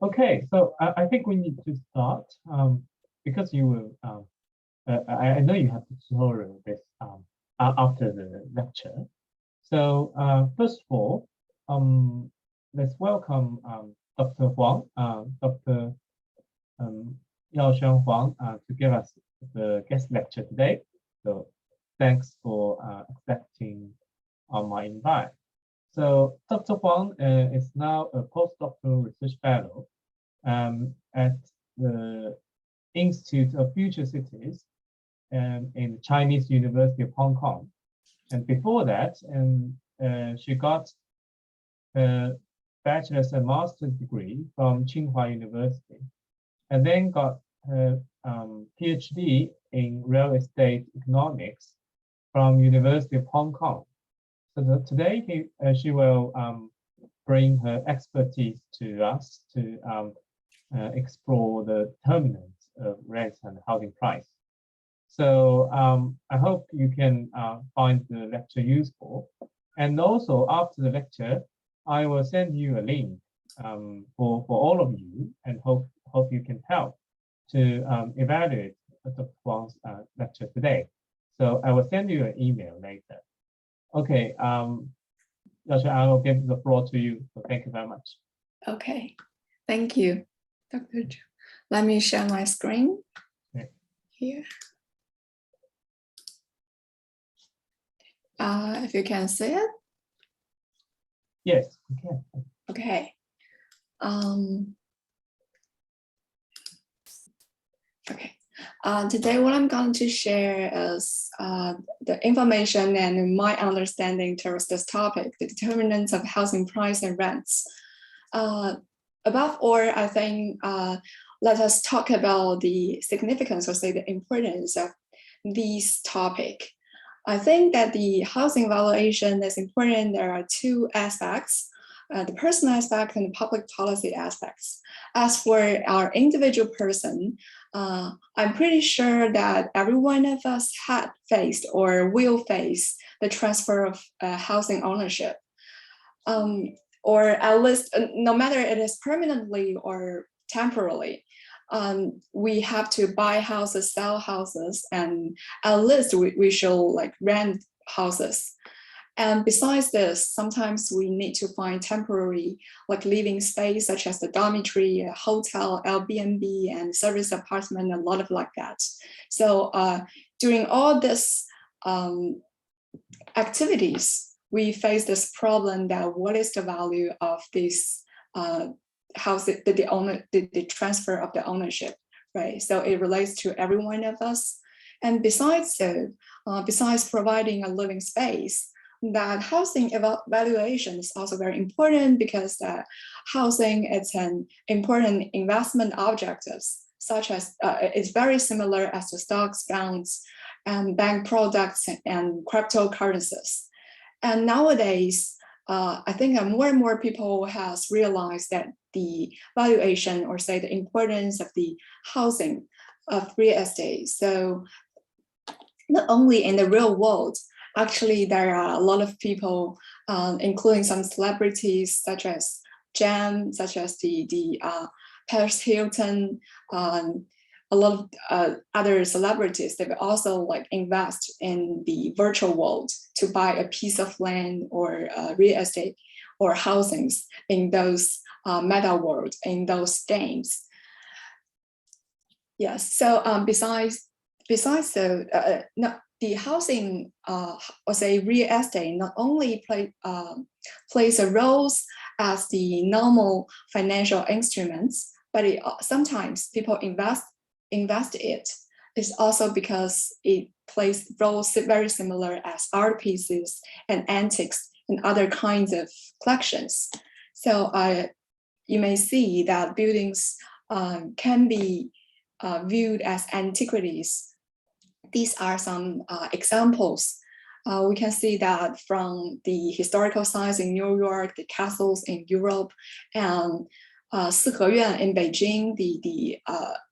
Okay, so I think we need to start because you will. I know you have to tutorial this after the lecture. So first of all, let's welcome Dr. Huang, Dr. Yaoshan Huang, to give us the guest lecture today. So thanks for accepting my invite. So Dr. Huang is now a postdoctoral research fellow at the Institute of Future Cities in the Chinese University of Hong Kong. And before that, she got a bachelor's and master's degree from Tsinghua University, and then got her PhD in real estate economics from University of Hong Kong. So today she will bring her expertise to us to explore the determinants of rents and housing price. So I hope you can find the lecture useful. And also after the lecture, I will send you a link for all of you, and hope you can help to evaluate Dr. Huang's lecture today. So I will send you an email later. Okay, Yasha, I will give the floor to you. So thank you very much. Okay, thank you, Dr. Zhou. Let me share my screen here. If you can see it. Yes, we can. Okay. Okay. Today, what I'm going to share is the information and my understanding towards this topic, the determinants of housing price and rents. Above all, I think let us talk about the significance or say the importance of this topic. I think that the housing valuation is important. There are two aspects, the personal aspect and the public policy aspects. As for our individual person, I'm pretty sure that every one of us had faced or will face the transfer of housing ownership. Or at least, no matter it is permanently or temporarily, we have to buy houses, sell houses, and at least we should like rent houses. And besides this, sometimes we need to find temporary like living space, such as the dormitory, a hotel, Airbnb, and service apartment, a lot of like that. So during all this activities, we face this problem that what is the value of this house, the transfer of the ownership, right? So it relates to every one of us. And besides providing a living space, that housing evaluation is also very important because housing is an important investment objectives, such as it's very similar as the stocks, bonds, and bank products and cryptocurrencies. And nowadays, I think more and more people has realized that the valuation or say the importance of the housing of real estate. So not only in the real world, actually there are a lot of people, including some celebrities such as Jam, such as the Paris Hilton, a lot of other celebrities, they will also like invest in the virtual world to buy a piece of land or real estate or housings in those meta world, in those games. Yes, so besides the housing or say real estate not only plays a role as the normal financial instruments, but sometimes people invest it is also because it plays roles very similar as art pieces and antiques and other kinds of collections. So you may see that buildings can be viewed as antiquities. These are some examples. We can see that from the historical sites in New York, the castles in Europe, and Siheyuan in Beijing, the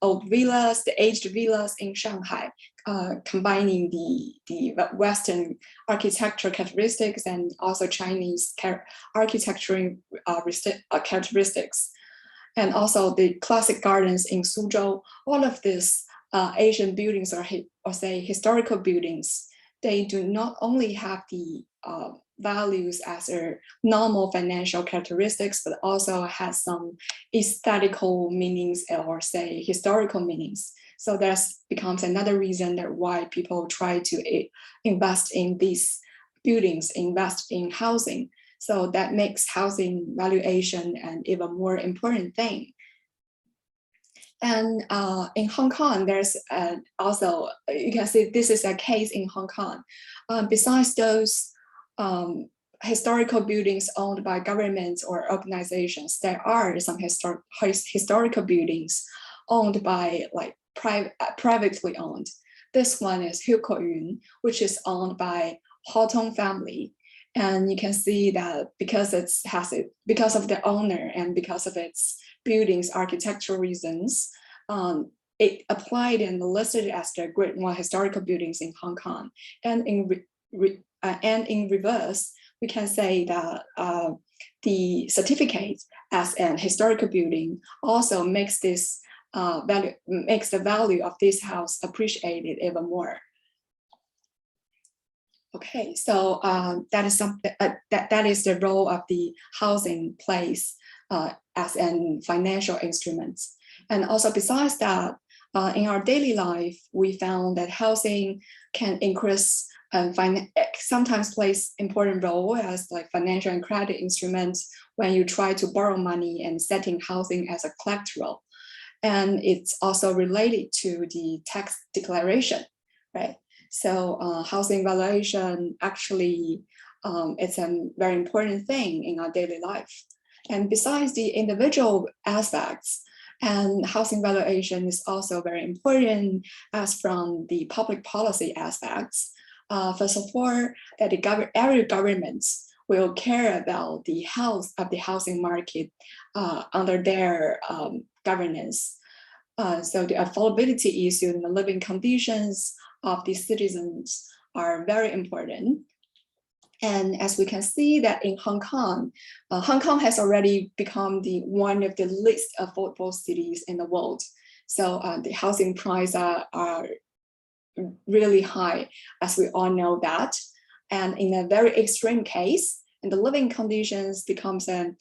old villas, the aged villas in Shanghai, combining the Western architecture characteristics and also Chinese architecture characteristics. and also the classic gardens in Suzhou. All of these Asian buildings or say historical buildings, they do not only have the values as a normal financial characteristics, but also has some aesthetical meanings or say historical meanings. So that becomes another reason that why people try to invest in these buildings, invest in housing. So that makes housing valuation an even more important thing. And in Hong Kong, there's also, you can see this is a case in Hong Kong. Besides those historical buildings owned by governments or organizations, there are some historical buildings owned by like privately owned. This one is Hiu Ko Yun, which is owned by Ho Tong family. And you can see that because because of the owner and because of its buildings architectural reasons, it applied and listed as the Grade 1 historical buildings in Hong Kong. And in reverse, we can say that the certificate as an historical building also makes this makes the value of this house appreciated even more. Okay, so that is something that is the role of the housing plays as an financial instrument. And also besides that, in our daily life, we found that housing can increase and sometimes plays important role as like financial and credit instruments when you try to borrow money and setting housing as a collateral. And it's also related to the tax declaration, right? So housing valuation actually it's a very important thing in our daily life. And besides the individual aspects, and housing valuation is also very important as from the public policy aspects. First of all, that every governments will care about the health of the housing market under their governance. So the affordability issue and the living conditions of the citizens are very important. And as we can see that in Hong Kong, Hong Kong has already become one of the least affordable cities in the world. So the housing prices are really high, as we all know that. And in a very extreme case, and the living conditions becomes a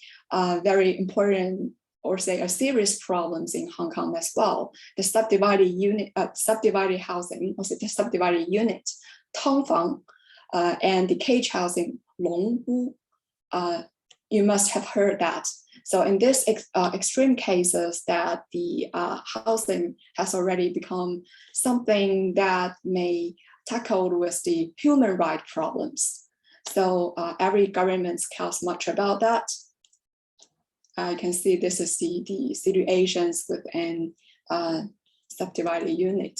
very important or say a serious problems in Hong Kong as well. The subdivided housing, or the subdivided unit, Tongfang, and the cage housing, Longwu, you must have heard that. So in this extreme cases that the housing has already become something that may tackle with the human rights problems. So every government cares much about that. You can see this is the situations within subdivided unit.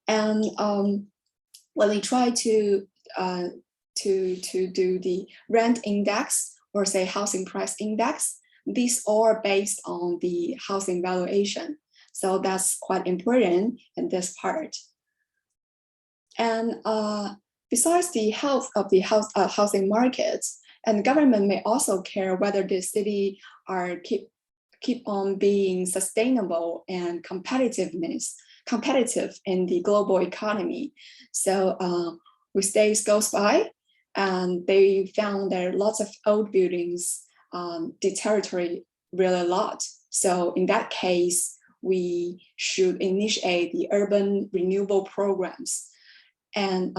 And when we try to do the rent index or say housing price index, these are based on the housing valuation. So that's quite important in this part. And besides the health of the housing markets, and government may also care whether the city are keep on being sustainable and competitive in the global economy. So with days goes by, and they found there are lots of old buildings deteriorate really a lot. So in that case, we should initiate the urban renewal programs. And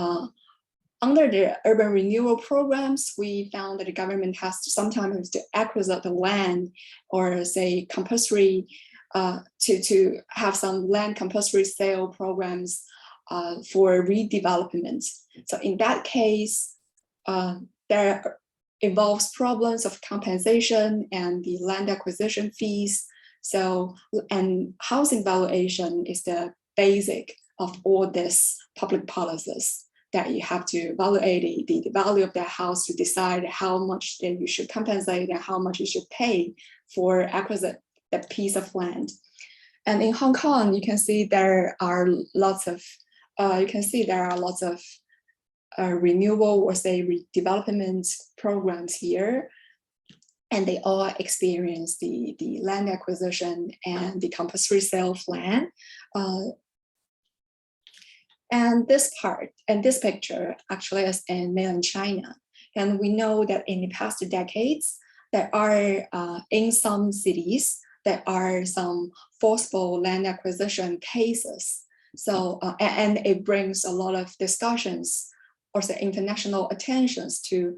under the urban renewal programs, we found that the government has to sometimes to acquire the land or say compulsory to have some land compulsory sale programs for redevelopment. So in that case, there involves problems of compensation and the land acquisition fees. So, and housing valuation is the basic of all these public policies that you have to evaluate the value of the house to decide how much that you should compensate and how much you should pay for acquisition that piece of land. And in Hong Kong, you can see there are lots of renewal or say redevelopment programs here. and they all experience the land acquisition and the compulsory sale of land. And this part and this picture actually is in mainland China. And we know that in the past decades, there are in some cities, there are some forcible land acquisition cases. So, and it brings a lot of discussions or say international attentions to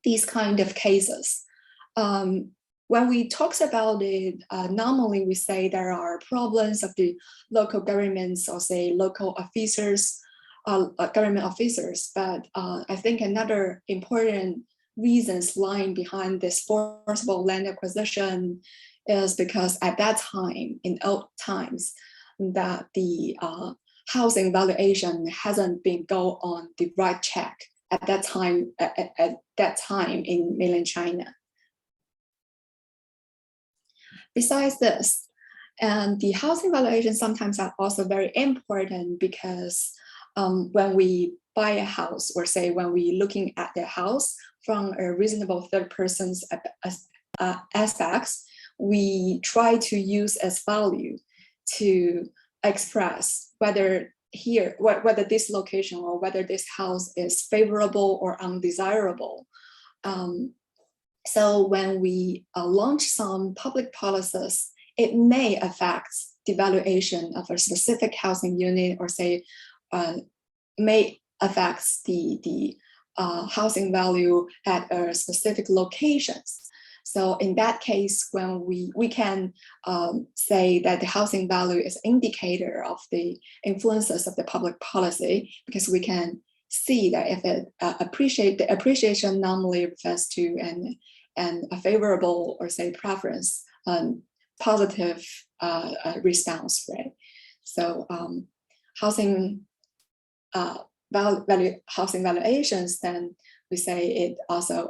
these kind of cases. When we talk about it, normally we say there are problems of the local governments or say local officers, government officers. But I think another important reasons lying behind this forcible land acquisition is because at that time, in old times, that the housing valuation hasn't been go on the right track at that time. At that time in mainland China. Besides this, and the housing valuation sometimes are also very important because when we buy a house, or say when we looking at the house from a reasonable third person's aspects, we try to use as value to express whether whether this location or whether this house is favorable or undesirable. So when we launch some public policies, it may affect the valuation of a specific housing unit, or say may affect the housing value at a specific locations. So in that case, when we can say that the housing value is an indicator of the influences of the public policy, because we can see that if it the appreciation normally refers to an a favorable or say preference, positive response, right? So housing housing valuations, then we say it also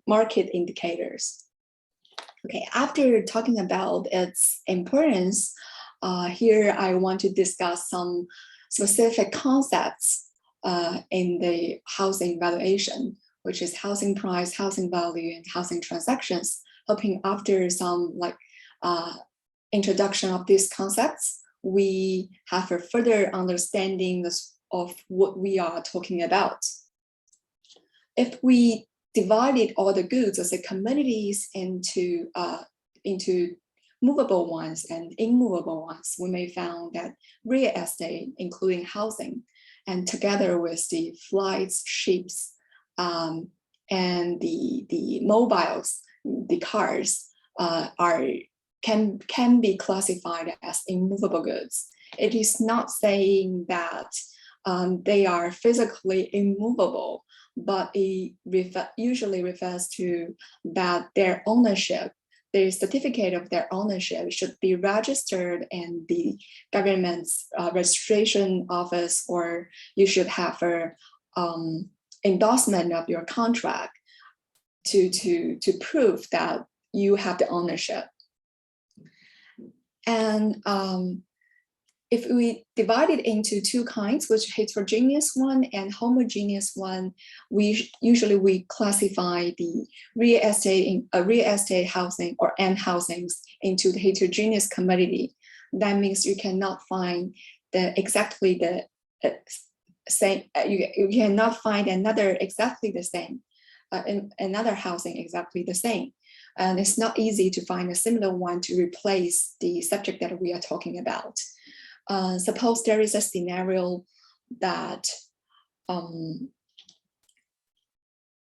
market indicators. Okay, after talking about its importance, here I want to discuss some specific concepts in the housing valuation, which is housing price, housing value, and housing transactions. Hoping after some introduction of these concepts, we have a further understanding of what we are talking about. If we divided all the goods as a commodities into movable ones and immovable ones, we may find that real estate, including housing, and together with the flights, ships, and the mobiles, the cars, can be classified as immovable goods. It is not saying that they are physically immovable, but it usually refers to that their ownership, the certificate of their ownership should be registered in the government's registration office, or you should have a endorsement of your contract to prove that you have the ownership. And if we divide it into two kinds, which heterogeneous one and homogeneous one, we classify the real estate housing or end housings into the heterogeneous commodity. That means you cannot find exactly the same. You cannot find another exactly the same, another housing exactly the same. And it's not easy to find a similar one to replace the subject that we are talking about. Suppose there is a scenario that a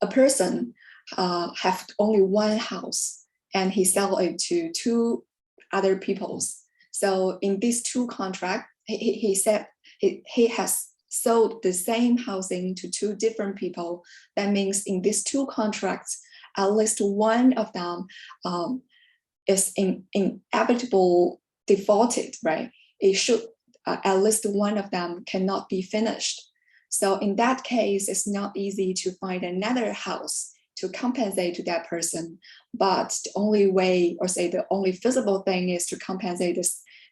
person have only one house and he sell it to two other peoples. So in these two contracts, he said he has sold the same housing to two different people. That means in these two contracts, at least one of them is inevitable defaulted, right? It should, at least one of them cannot be finished. So in that case, it's not easy to find another house to compensate to that person. But the only way, or say the only feasible thing, is to compensate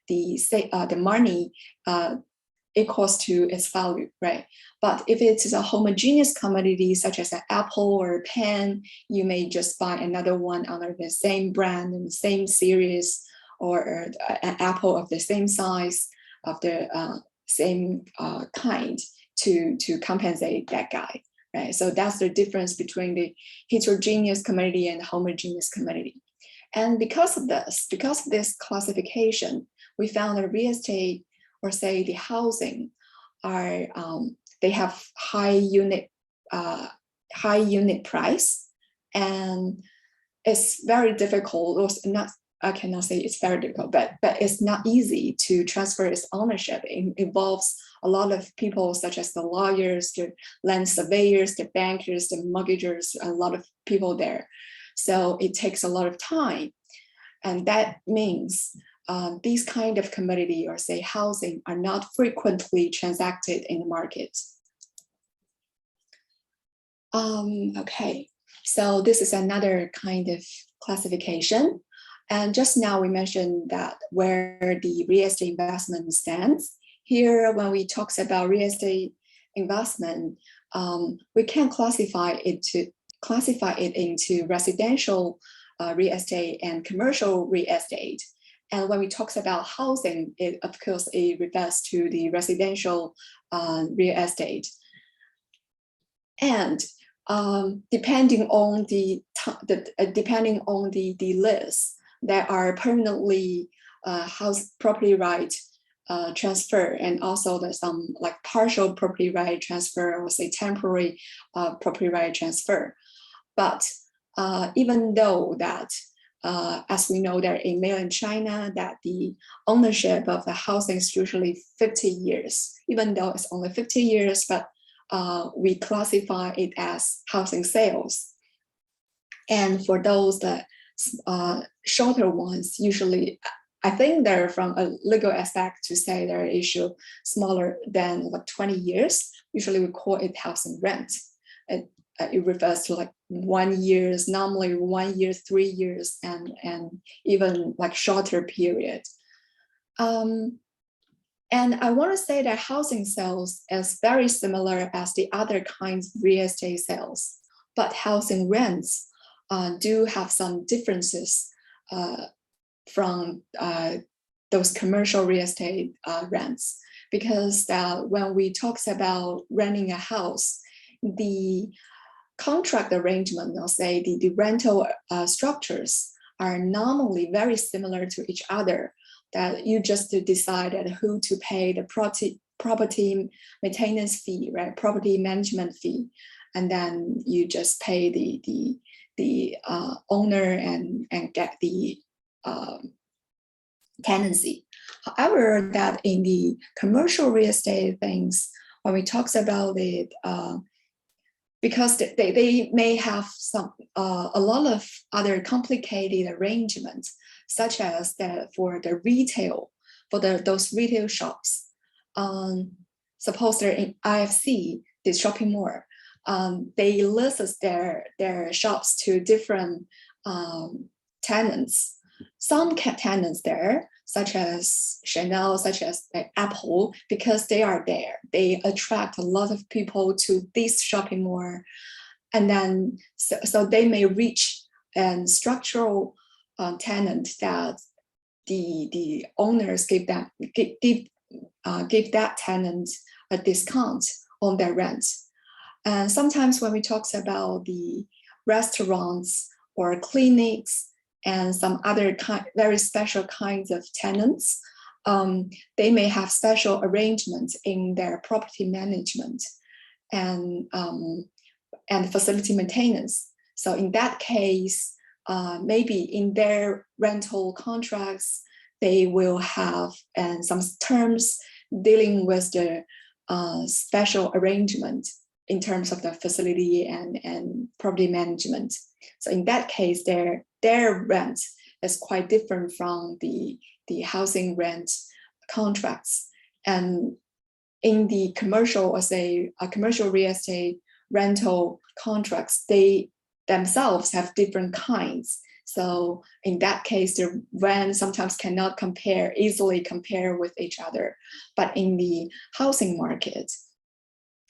the money equals to its value, right? But if it is a homogeneous commodity, such as an apple or a pen, you may just buy another one under the same brand and the same series, or an apple of the same size, of the same kind to compensate that guy, right? So that's the difference between the heterogeneous commodity and homogeneous commodity. And because of this classification, we found that real estate, or say the housing, are they have high unit price, and it's very difficult, or not, I cannot say it's very difficult, but it's not easy to transfer its ownership. It involves a lot of people, such as the lawyers, the land surveyors, the bankers, the mortgagers, a lot of people there. So it takes a lot of time. And that means these kind of commodity, or say housing, are not frequently transacted in the market. Okay, so this is another kind of classification. And just now we mentioned that where the real estate investment stands. Here, when we talk about real estate investment, we can classify it into residential real estate and commercial real estate. And when we talk about housing, it of course it refers to the residential real estate. And depending on the list, there are permanently house property right transfer, and also there's some like partial property right transfer, or say temporary property right transfer. But even though that, as we know that in mainland China, that the ownership of the housing is usually 50 years, even though it's only 50 years, but we classify it as housing sales. And for those that shorter ones, usually, I think they're from a legal aspect to say they're issue smaller than 20 years. Usually we call it housing rent. It refers to like 1 year, normally 1 year, 3 years, and even like shorter period. And I want to say that housing sales is very similar as the other kinds of real estate sales, but housing rents do have some differences from those commercial real estate rents, because when we talk about renting a house, the contract arrangement, or say the rental structures, are normally very similar to each other, that you just decide who to pay the property maintenance fee, right? Property management fee, and then you just pay the owner and get the tenancy. However, that in the commercial real estate things, when we talk about it, because they may have some a lot of other complicated arrangements, such as that for the retail, for those retail shops. Suppose they're in IFC, the shopping mall. They list their shops to different tenants. Some tenants there, such as Chanel, such as Apple, because they are there, they attract a lot of people to this shopping mall, and then so they may reach a structural tenant that the owners give that tenant a discount on their rent. And sometimes when we talk about the restaurants or clinics and some other very special kinds of tenants, they may have special arrangements in their property management and facility maintenance. So in that case, maybe in their rental contracts, they will have some terms dealing with the special arrangement in terms of the facility and property management. So in that case, their rent is quite different from the housing rent contracts. And in the commercial, or say commercial real estate rental contracts, they themselves have different kinds. So in that case, the rent sometimes cannot easily compare with each other. But in the housing market,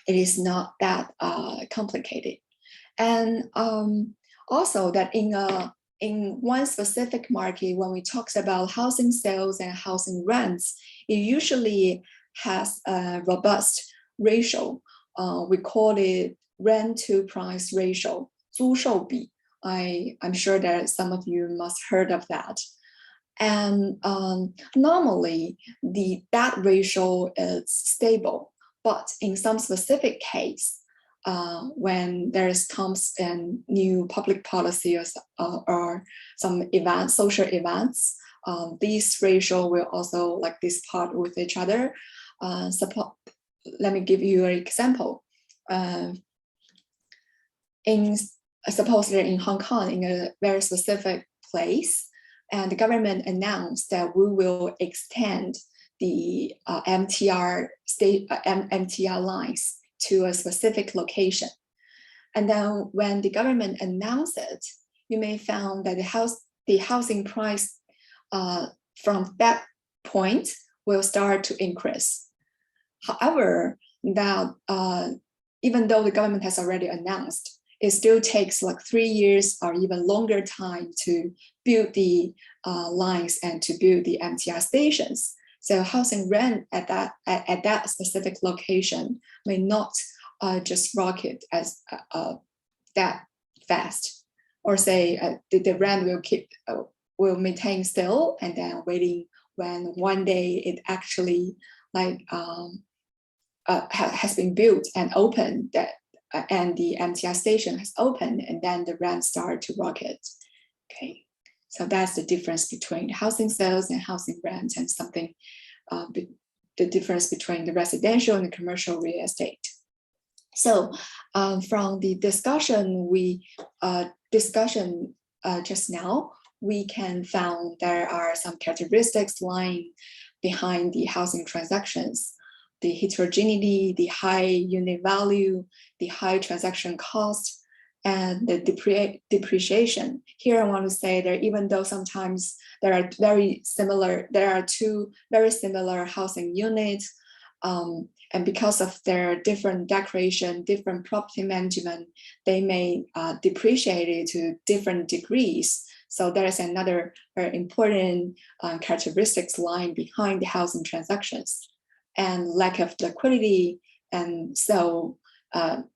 it is not that complicated. And also that in one specific market, when we talk about housing sales and housing rents, it usually has a robust ratio. We call it rent to price ratio, 租售比. I'm sure that some of you must heard of that. And normally that ratio is stable, but in some specific case, when comes in new public policy or some events, social events, these ratio will also like dispart with each other. Let me give you an example. Supposedly in Hong Kong, in a very specific place, and the government announced that we will extend the MTR lines to a specific location. And then when the government announced it, you may find that the housing price from that point will start to increase. However, that even though the government has already announced, it still takes like 3 years or even longer time to build the lines and to build the MTR stations. So housing rent at that specific location may not just rocket as that fast, or say the rent will maintain still, and then waiting when one day it actually like has been built and opened, that and the MTR station has opened, and then the rent start to rocket. Okay, so that's the difference between housing sales and housing rent, and something the difference between the residential and the commercial real estate. So from the discussion just now, we can found there are some characteristics lying behind the housing transactions: the heterogeneity, the high unit value, the high transaction cost, and the depreciation. Here I want to say that even though sometimes there are two very similar housing units, and because of their different decoration, different property management, they may depreciate it to different degrees. So there is another very important characteristics lying behind the housing transactions, and lack of liquidity, and so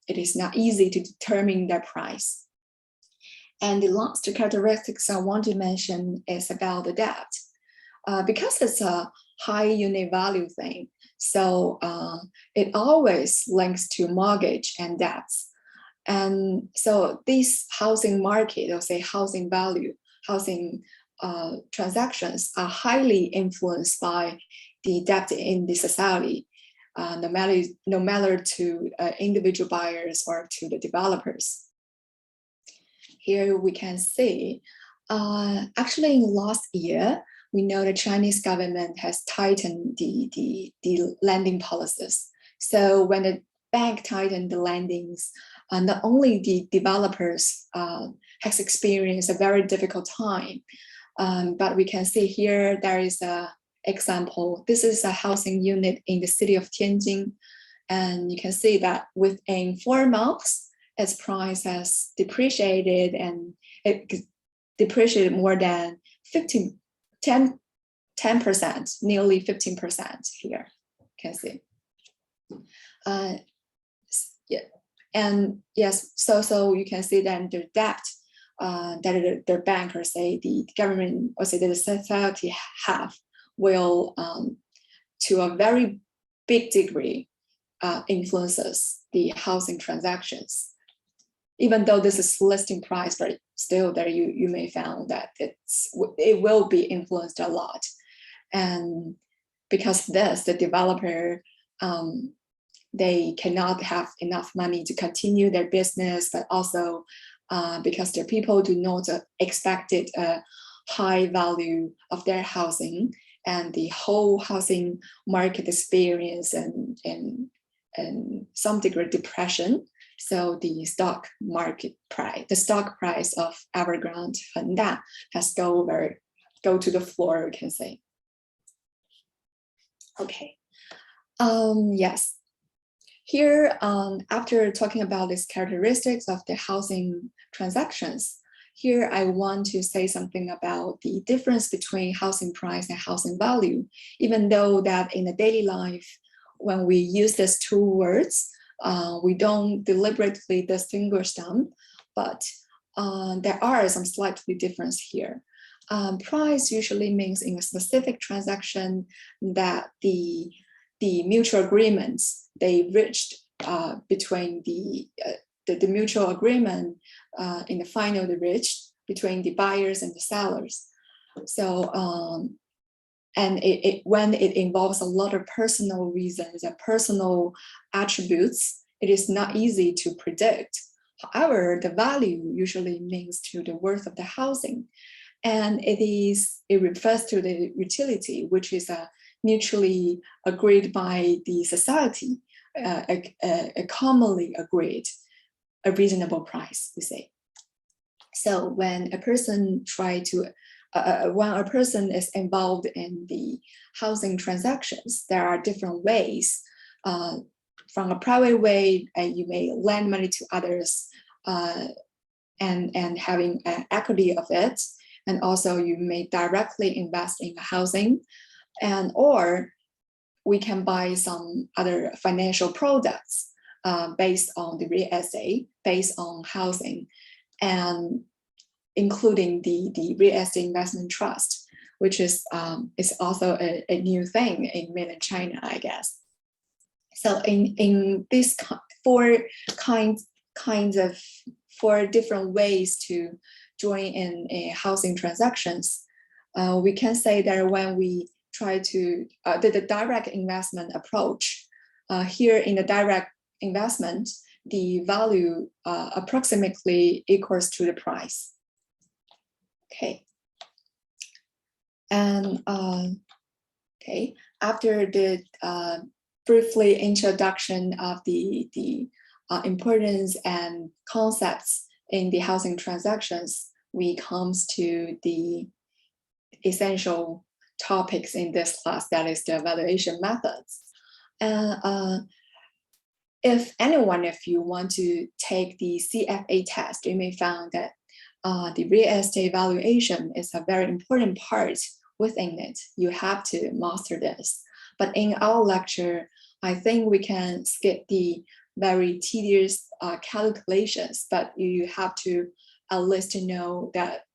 it is not easy to determine their price. And the last characteristics I want to mention is about the debt. Because it's a high unit value thing, so it always links to mortgage and debts. And so this housing market, or say housing value, housing transactions are highly influenced by the debt in the society, no matter to individual buyers or to the developers. Here we can see, actually in last year, we know the Chinese government has tightened the lending policies. So when the bank tightened the lendings, not only the developers has experienced a very difficult time, but we can see here there is a example. This is a housing unit in the city of Tianjin, and you can see that within 4 months, its price has depreciated, and it depreciated more than 10%, nearly 15% here, you can see. Yeah, and yes, so you can see that the debt that the bank, or say the government, or say the society have, will to a very big degree influences the housing transactions. Even though this is listing price, but still there you may find that it will be influenced a lot. And because of this, the developer, they cannot have enough money to continue their business, but also because their people do not expect a high value of their housing, and the whole housing market experience and some degree depression. So the stock market price, the stock price of Evergrande Henda has go to the floor, we can say. Okay. Yes. Here, after talking about these characteristics of the housing transactions, here I want to say something about the difference between housing price and housing value, even though that in the daily life, when we use these two words, we don't deliberately distinguish them, but there are some slightly difference here. Price usually means in a specific transaction that the mutual agreements they reached between the mutual agreement in the final they reached between the buyers and the sellers. So and when it involves a lot of personal reasons and personal attributes, it is not easy to predict. However, the value usually means to the worth of the housing, and it refers to the utility, which is mutually agreed by the society, a commonly agreed, a reasonable price, we say. So when a person when a person is involved in the housing transactions, there are different ways. From a private way, you may lend money to others and having an equity of it. And also you may directly invest in the housing, or we can buy some other financial products based on the real estate, based on housing, and including the real estate investment trust, which is also a new thing in mainland China, I guess. So in these four different ways to join in housing transactions, we can say that when we try to the direct investment approach, here in the direct investment, the value approximately equals to the price. Okay. And okay, after the briefly introduction of the importance and concepts in the housing transactions, we comes to the essential topics in this class, that is the evaluation methods. And if any one of you want to take the CFA test, you may find that the real estate valuation is a very important part within it. You have to master this. But in our lecture, I think we can skip the very tedious calculations, but you have to at least know that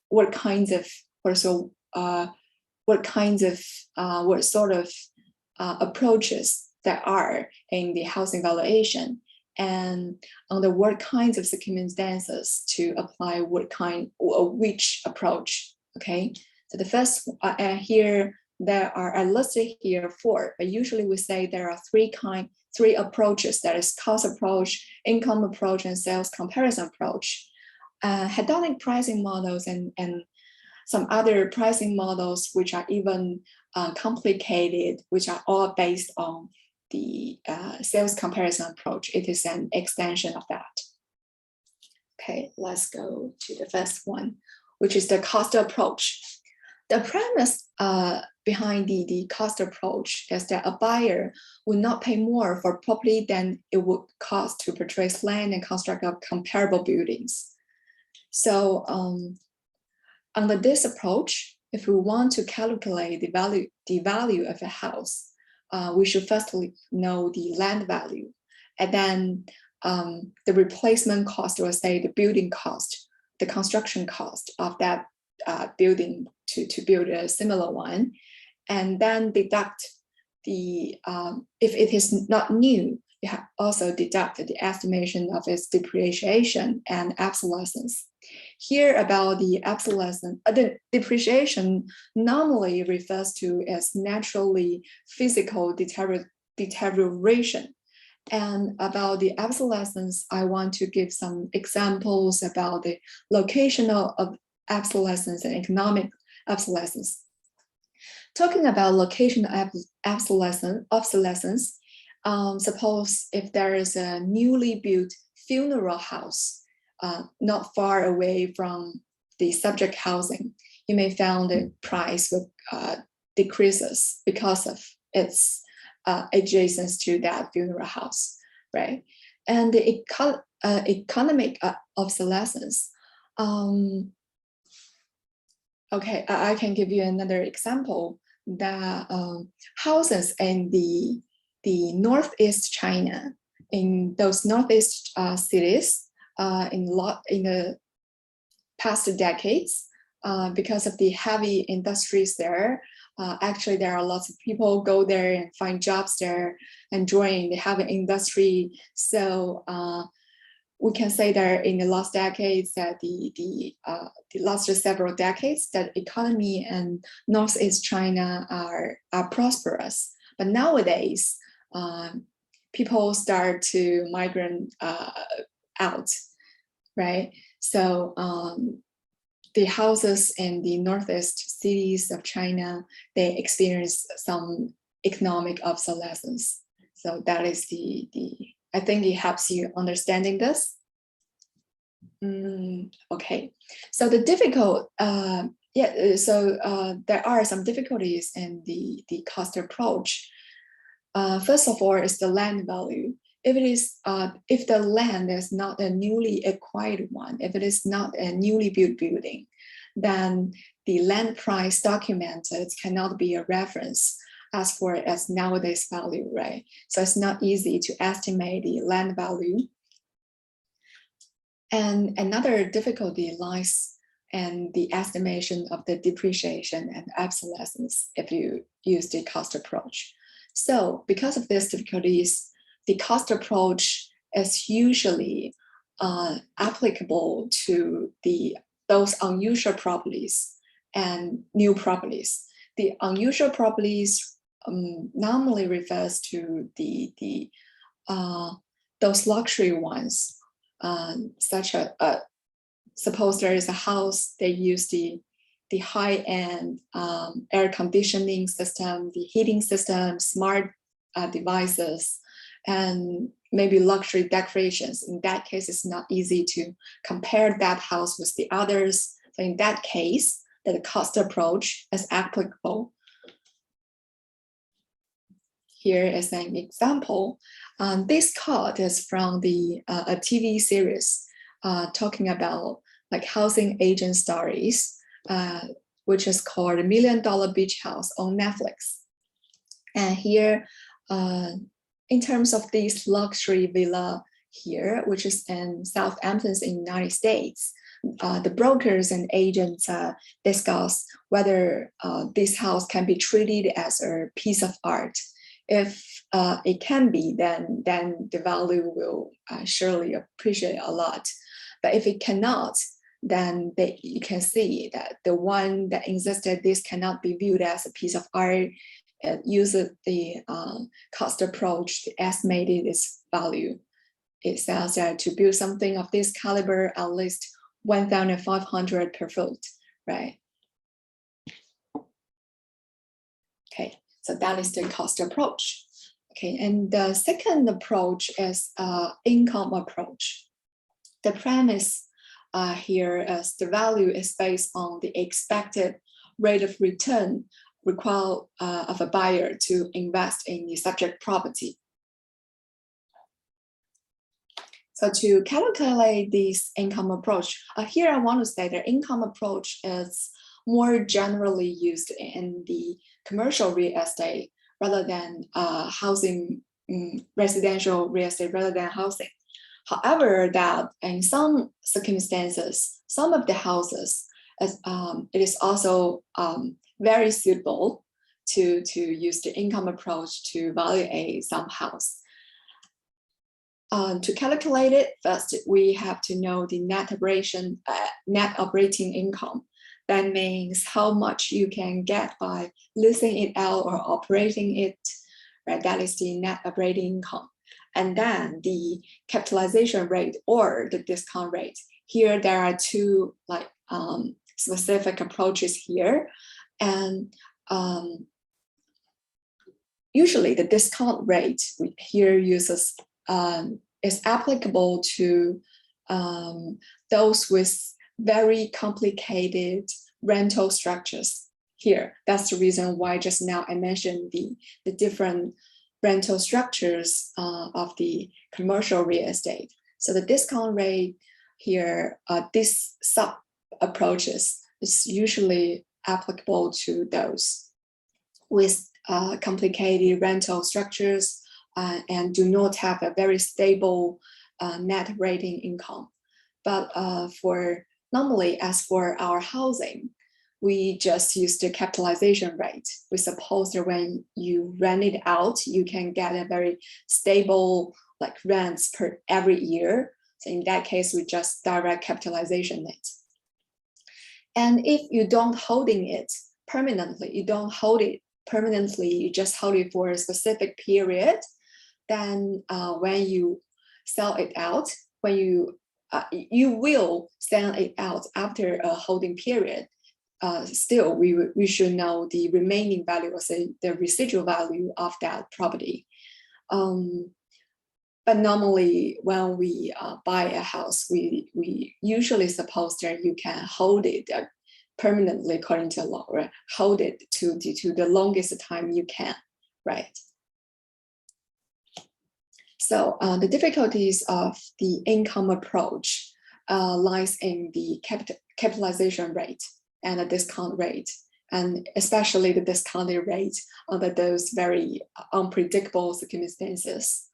what sort of approaches there are in the housing valuation, and under what kinds of circumstances to apply which approach. Okay, so the first here there are listed here 4, but usually we say there are 3 approaches, that is cost approach, income approach, and sales comparison approach. Hedonic pricing models and some other pricing models which are even complicated, which are all based on the sales comparison approach. It is an extension of that. Okay, let's go to the first one, which is the cost approach. The premise behind the cost approach is that a buyer would not pay more for property than it would cost to purchase land and construct comparable buildings. So under this approach, if we want to calculate the value of a house, we should firstly know the land value, and then the replacement cost, or say the building cost, the construction cost of that building to build a similar one, and then deduct the, if it is not new, you have also deduct the estimation of its depreciation and obsolescence. Here about the obsolescence, the depreciation normally refers to as naturally physical deterioration. And about the obsolescence, I want to give some examples about the locational of obsolescence and economic obsolescence. Talking about locational obsolescence, suppose if there is a newly built funeral house not far away from the subject housing, you may find the price will decreases because of its adjacent to that funeral house, right? And the economic obsolescence. Okay, I can give you another example. That houses in the Northeast China, in those Northeast cities, in the past decades, because of the heavy industries there, actually there are lots of people go there and find jobs there and join the heavy industry. So we can say that in the last decades, that the last several decades, that economy in Northeast China are prosperous. But nowadays, people start to migrate out, right? So the houses in the Northeast cities of China, they experience some economic obsolescence. So that is I think it helps you understanding this. Okay, so the difficult, there are some difficulties in the cost approach. First of all, is the land value. If it is, if the land is not a newly acquired one, if it is not a newly built building, then the land price documented cannot be a reference as nowadays value, right? So it's not easy to estimate the land value. And another difficulty lies in the estimation of the depreciation and obsolescence if you use the cost approach. So because of these difficulties, the cost approach is usually applicable to those unusual properties and new properties. The unusual properties normally refers to those luxury ones, such as suppose there is a house, they use the high-end air conditioning system, the heating system, smart devices, and maybe luxury decorations. In that case, it's not easy to compare that house with the others. So in that case, the cost approach is applicable. Here is an example. This card is from a TV series talking about like housing agent stories, which is called $1 Million Beach House on Netflix. And here, in terms of this luxury villa here, which is in Southampton in the United States, the brokers and agents discuss whether this house can be treated as a piece of art. If it can be, then the value will surely appreciate a lot. But if it cannot, then you can see that the one that insisted this cannot be viewed as a piece of art, it uses the cost approach to estimate its value. It says that to build something of this caliber, at least 1,500 per foot, right? Okay, so that is the cost approach. Okay, and the second approach is income approach. The premise here is the value is based on the expected rate of return required of a buyer to invest in the subject property. So to calculate this income approach, here I want to say that income approach is more generally used in the commercial real estate rather than housing, residential real estate rather than housing. However, that in some circumstances, some of the houses, it is also very suitable to use the income approach to evaluate some house. To calculate it, first we have to know the net operating income. That means how much you can get by leasing it out or operating it, right? That is the net operating income. And then the capitalization rate or the discount rate. Here there are two specific approaches here. And usually the discount rate we here uses is applicable to those with very complicated rental structures. Here, that's the reason why just now I mentioned the different rental structures of the commercial real estate. So the discount rate here, this sub approaches is usually applicable to those with complicated rental structures and do not have a very stable net rating income. But for normally, as for our housing, we just use the capitalization rate. We suppose that when you rent it out, you can get a very stable like rents per every year. So in that case, we just direct capitalization it. And if you don't holding it permanently, you don't hold it permanently, you just hold it for a specific period, then when you sell it out, when you will sell it out after a holding period, still we should know the remaining value, or say the residual value of that property. But normally when we buy a house, we usually suppose that you can hold it permanently according to law, right? Hold it to the longest time you can, right? So the difficulties of the income approach lies in the capitalization rate and the discount rate, and especially the discounted rate under those very unpredictable circumstances.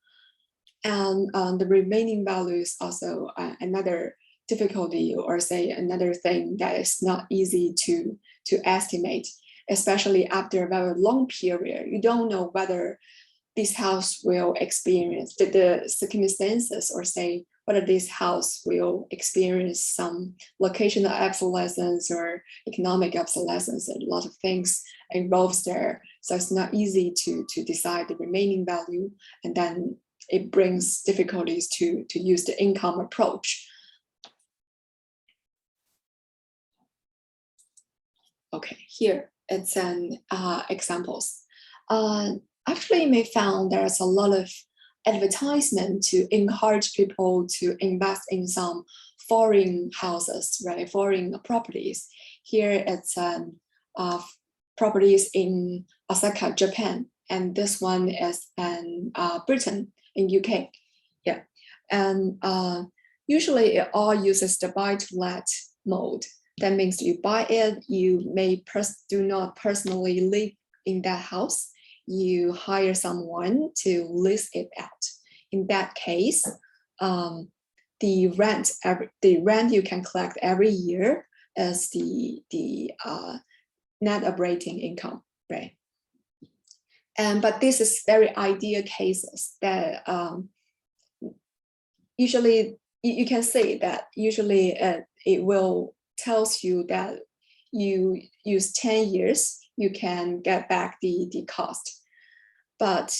And the remaining value is also another difficulty, or say another thing that is not easy to estimate, especially after a very long period. You don't know whether this house will experience the circumstances, or say whether this house will experience some locational obsolescence or economic obsolescence. A lot of things involves there. So it's not easy to decide the remaining value, and then it brings difficulties to use the income approach. Okay, here it's an examples. Actually, you may found there's a lot of advertisement to encourage people to invest in some foreign houses, right? Foreign properties. Here it's properties in Osaka, Japan, and this one is in Britain, in UK. Yeah, and usually it all uses the buy to let mode. That means you buy it, you may do not personally live in that house. You hire someone to lease it out. In that case, the rent you can collect every year is the net operating income, right? But this is very ideal cases that usually you can say that usually it will tells you that you use 10 years, you can get back the cost. But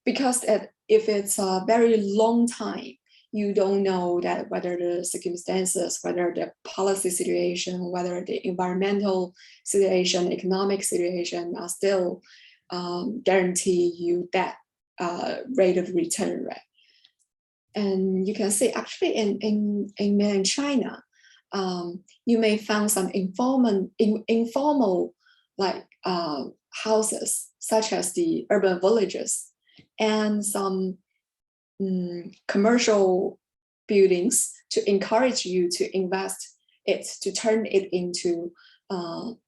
because if it's a very long time, you don't know that whether the circumstances, whether the policy situation, whether the environmental situation, economic situation are still guarantee you that rate of return, right? And you can see actually in mainland China, you may find some informal like houses, such as the urban villages, and some commercial buildings to encourage you to invest it, to turn it into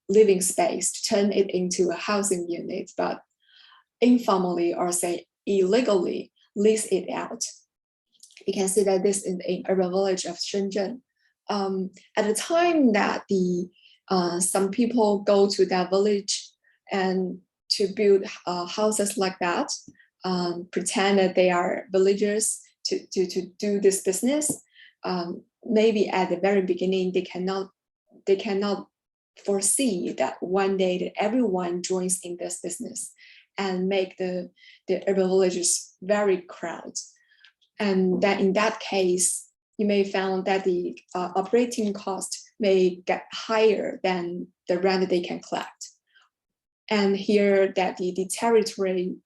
living space, to turn it into a housing unit, but informally, or say illegally, lease it out. You can see that this is in urban village of Shenzhen. At the time that some people go to that village and to build houses like that, pretend that they are villagers to do this business. Maybe at the very beginning they cannot foresee that one day that everyone joins in this business and make the urban villages very crowded. And that in that case, you may find that the operating cost may get higher than the rent they can collect. And here that the territory,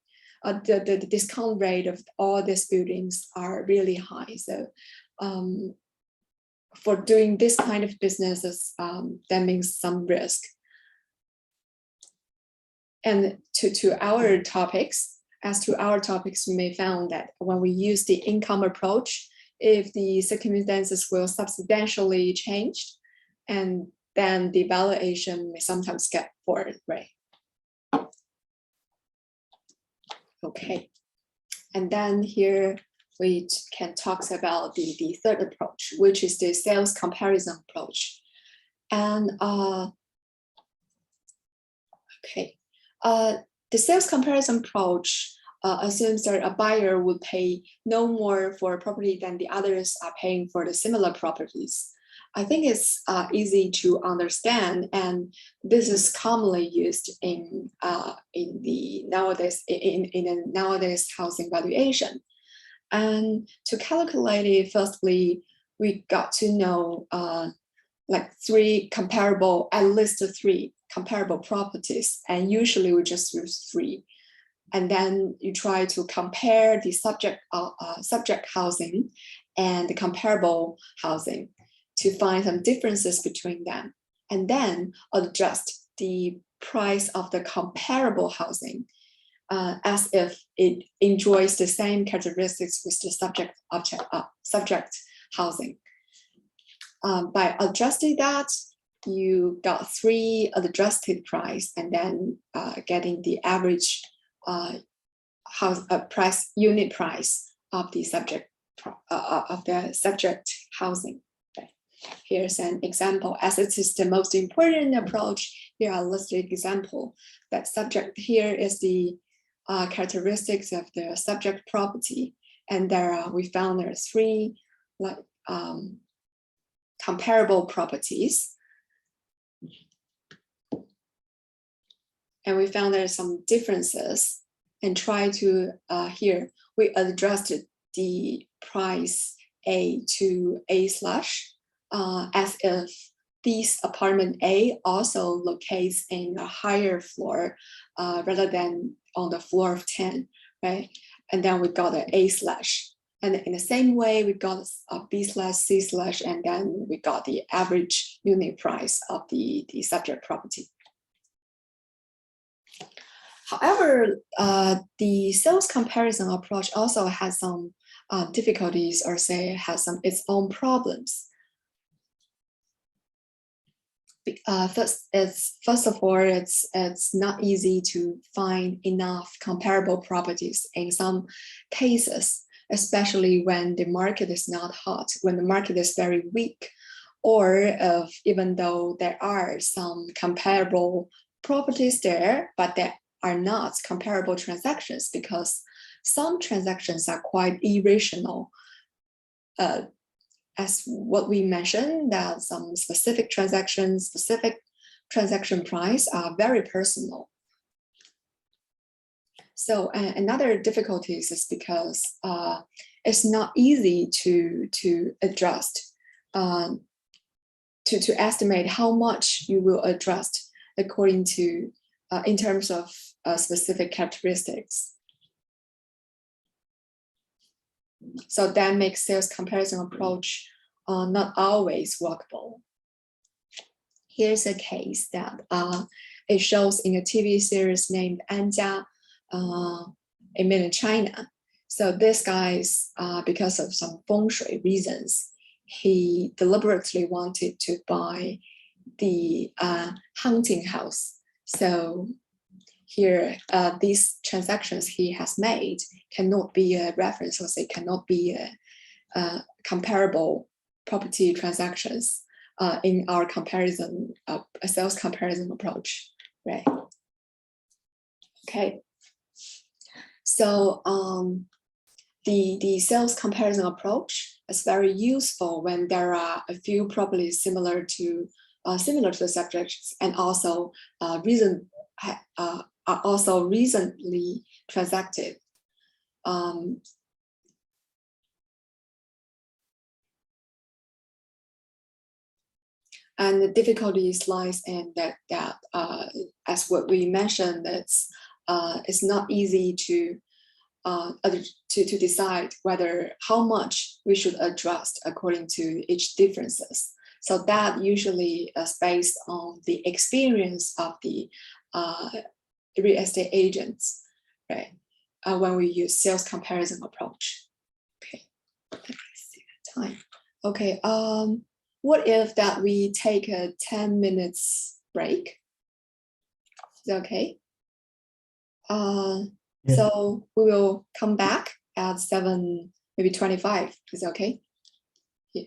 the discount rate of all these buildings are really high. So for doing this kind of businesses, that means some risk. And to our topics, we may found that when we use the income approach, if the circumstances will substantially change, and then the valuation may sometimes get forward, right? Okay, and then here we can talk about the third approach, which is the sales comparison approach. And okay, the sales comparison approach assumes that a buyer would pay no more for a property than the others are paying for the similar properties. I think it's easy to understand, and this is commonly used in the nowadays housing valuation. And to calculate it, firstly, we got to know like at least three comparable properties, and usually we just use 3. And then you try to compare the subject housing and the comparable housing to find some differences between them, and then adjust the price of the comparable housing as if it enjoys the same characteristics with the subject housing. By adjusting that, you got 3 adjusted price, and then getting the average unit price of the subject housing. Okay. Here's an example. As it is the most important approach, here are listed example. That subject here is the characteristics of the subject property, and we found there are 3 like comparable properties. And we found there are some differences, and try to, here, we adjusted the price A to A/, as if this apartment A also locates in a higher floor rather than on the floor of 10, right? And then we got an A/. And in the same way, we got a B/C/, and then we got the average unit price of the subject property. However, the sales comparison approach also has some difficulties, or say has its own problems. First of all, it's not easy to find enough comparable properties in some cases, especially when the market is not hot, when the market is very weak, or even though there are some comparable properties there, but there are not comparable transactions, because some transactions are quite irrational. As what we mentioned, that some specific transaction price are very personal. So another difficulty is because it's not easy to adjust, to estimate how much you will adjust according to, in terms of specific characteristics. So that makes sales comparison approach not always workable. Here's a case that it shows in a TV series named Anja in mainland China. So this guy's, because of some feng shui reasons, he deliberately wanted to buy the hunting house. So here, these transactions he has made cannot be a reference, or say cannot be a comparable property transactions in our comparison, a sales comparison approach, right? Okay. So the sales comparison approach is very useful when there are a few properties similar to the subjects, and also are also recently transacted. And the difficulty lies in that as what we mentioned, it's not easy to decide whether how much we should adjust according to each differences. So that usually is based on the experience of the real estate agents, right? When we use sales comparison approach. Okay, let me see the time. Okay, what if that we take a 10 minutes break? Is that okay? Yes. So we will come back at 7, maybe 25. Is that okay? Yeah.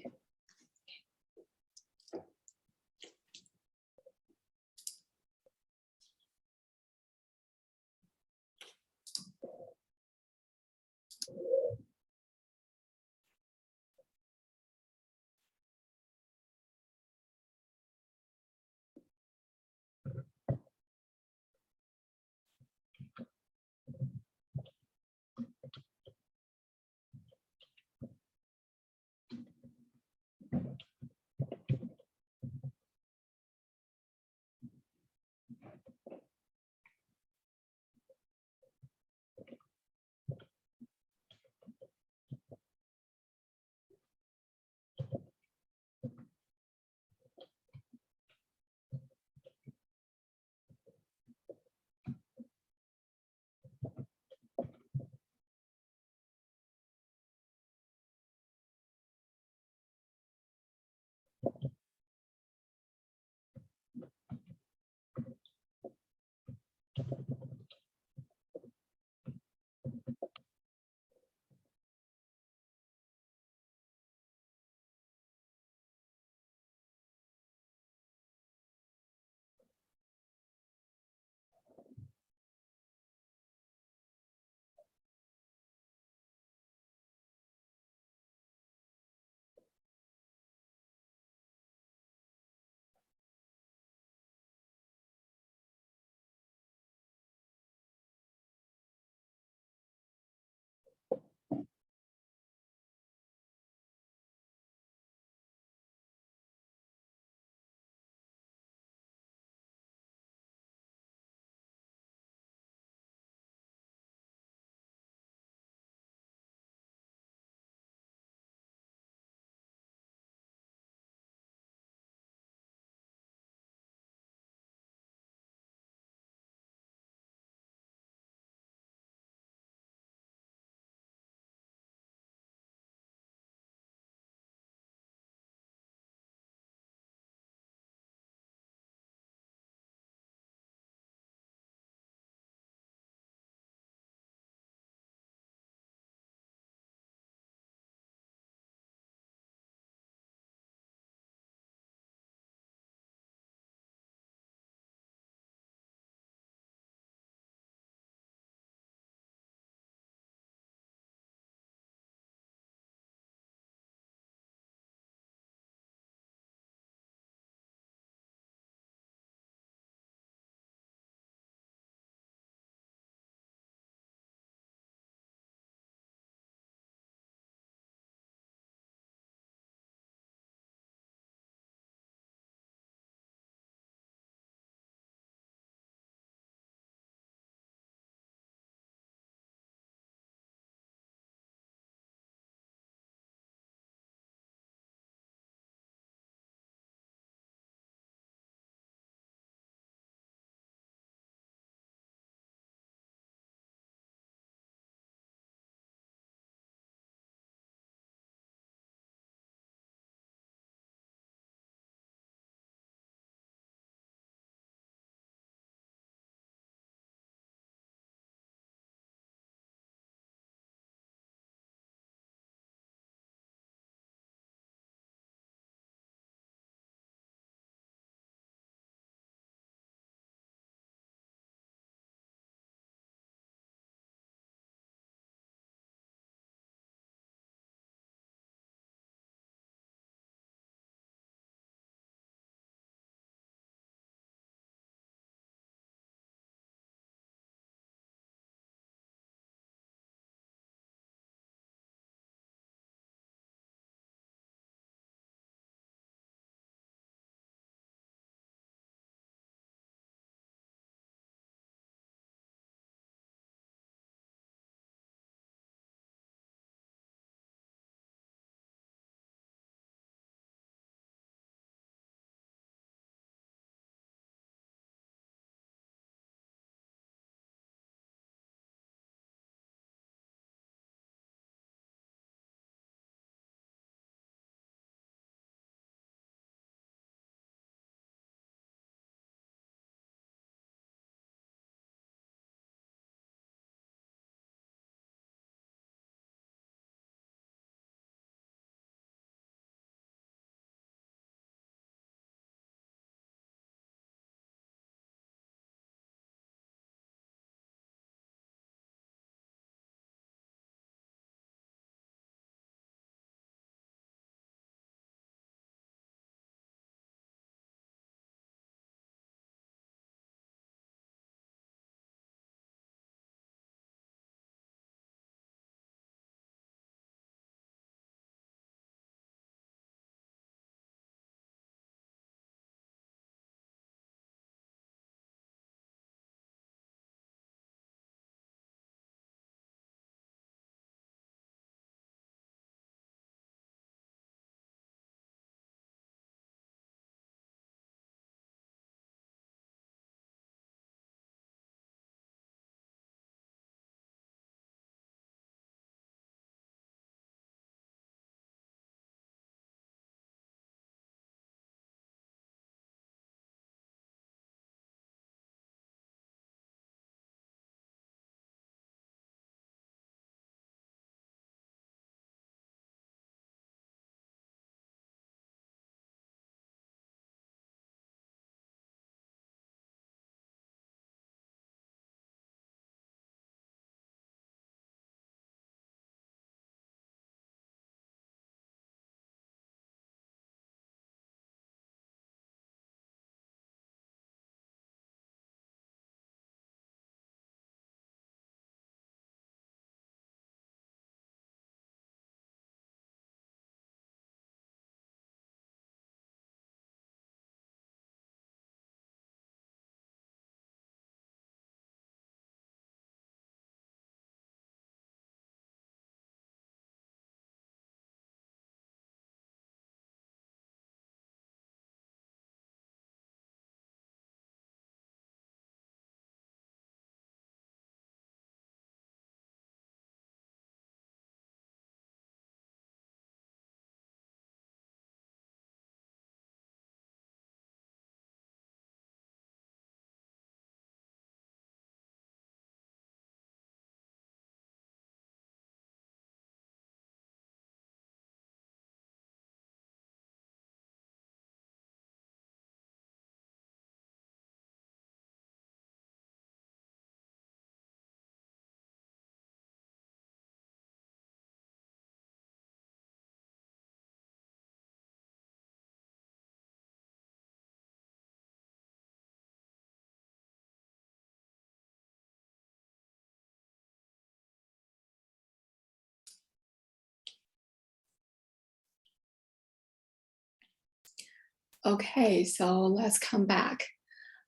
Okay, so let's come back.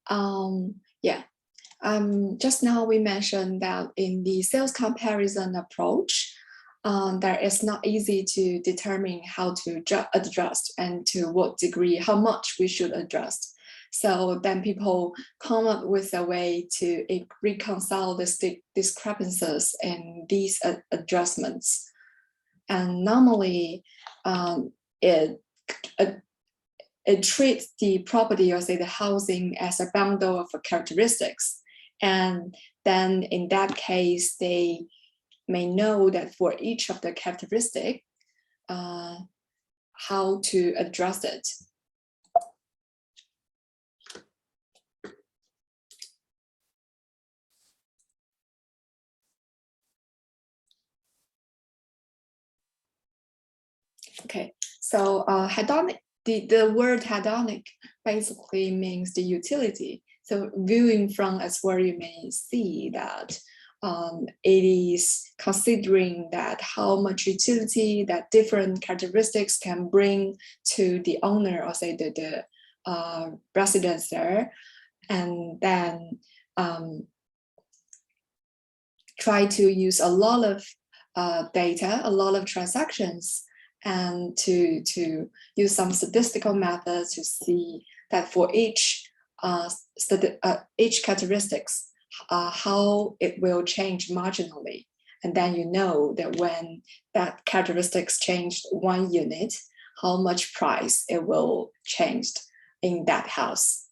Yeah, just now we mentioned that in the sales comparison approach, that it's not easy to determine how to adjust and to what degree, how much we should adjust. So then people come up with a way to reconcile the discrepancies in these adjustments. And normally it treats the property or say the housing as a bundle of characteristics. And then in that case, they may know that for each of the characteristic, how to address it. Okay, so hedonic, the word hedonic basically means the utility. So viewing from as where you may see that it is considering that how much utility that different characteristics can bring to the owner or say the residents there, and then try to use a lot of data, a lot of transactions, and to use some statistical methods to see that for each characteristics, how it will change marginally. And then you know that when that characteristics changed 1 unit, how much price it will change in that house.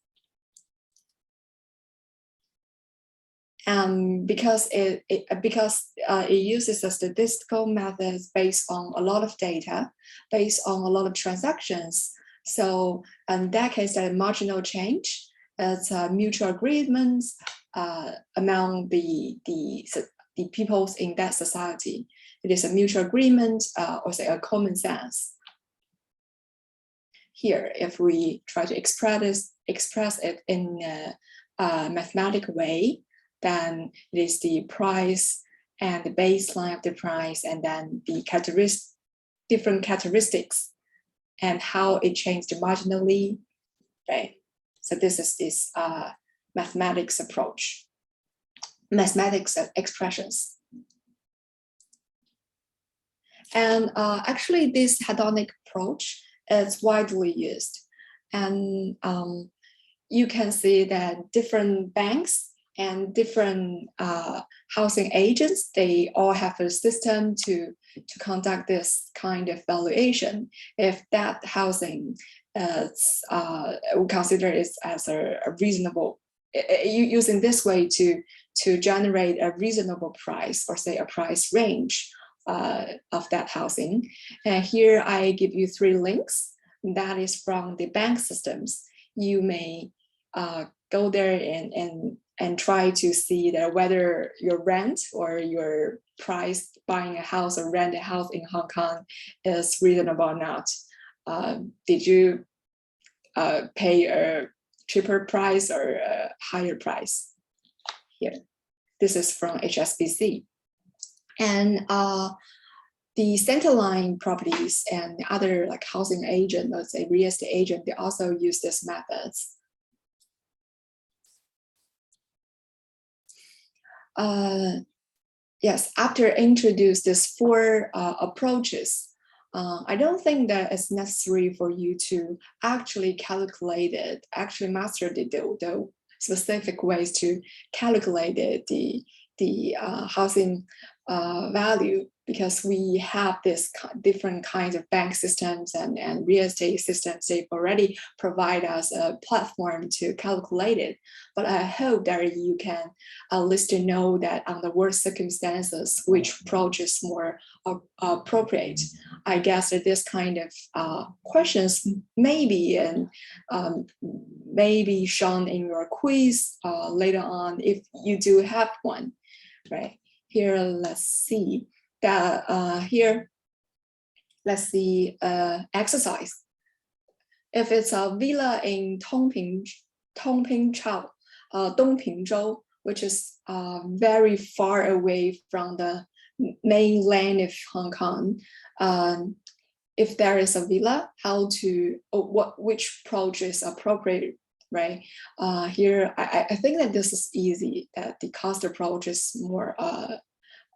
Because it uses a statistical methods based on a lot of data, based on a lot of transactions. So in that case, that marginal change, it's mutual agreements among the peoples in that society. It is a mutual agreement or say a common sense. Here, if we try to express it in a mathematical way, then it is the price and the baseline of the price, and then the different characteristics and how it changed marginally, right? So this is this mathematics approach, mathematics expressions. And actually this hedonic approach is widely used. And you can see that different banks and different housing agents, they all have a system to conduct this kind of valuation. If that housing is, we consider it as a reasonable, using this way to generate a reasonable price or say a price range of that housing. And here I give you 3 links. That is from the bank systems. You may go there and try to see that whether your rent or your price buying a house or rent a house in Hong Kong is reasonable or not. Did you pay a cheaper price or a higher price? Here, this is from HSBC. And the centerline properties and other like housing agent, let's say real estate agent, they also use these methods. Yes, after introduce these 4 approaches, I don't think that it's necessary for you to actually calculate it, actually master the specific ways to calculate it, the housing value, because we have this different kinds of bank systems and real estate systems. They already provide us a platform to calculate it. But I hope that you can at least know that under what circumstances, which approach is more appropriate. I guess that this kind of questions may be shown in your quiz later on if you do have one, right? Here, let's see that here, let's see exercise. If it's a villa in Dongpingzhou, which is very far away from the mainland of Hong Kong, if there is a villa, which approach is appropriate, right? Here, I think that this is easy, that the cost approach is more,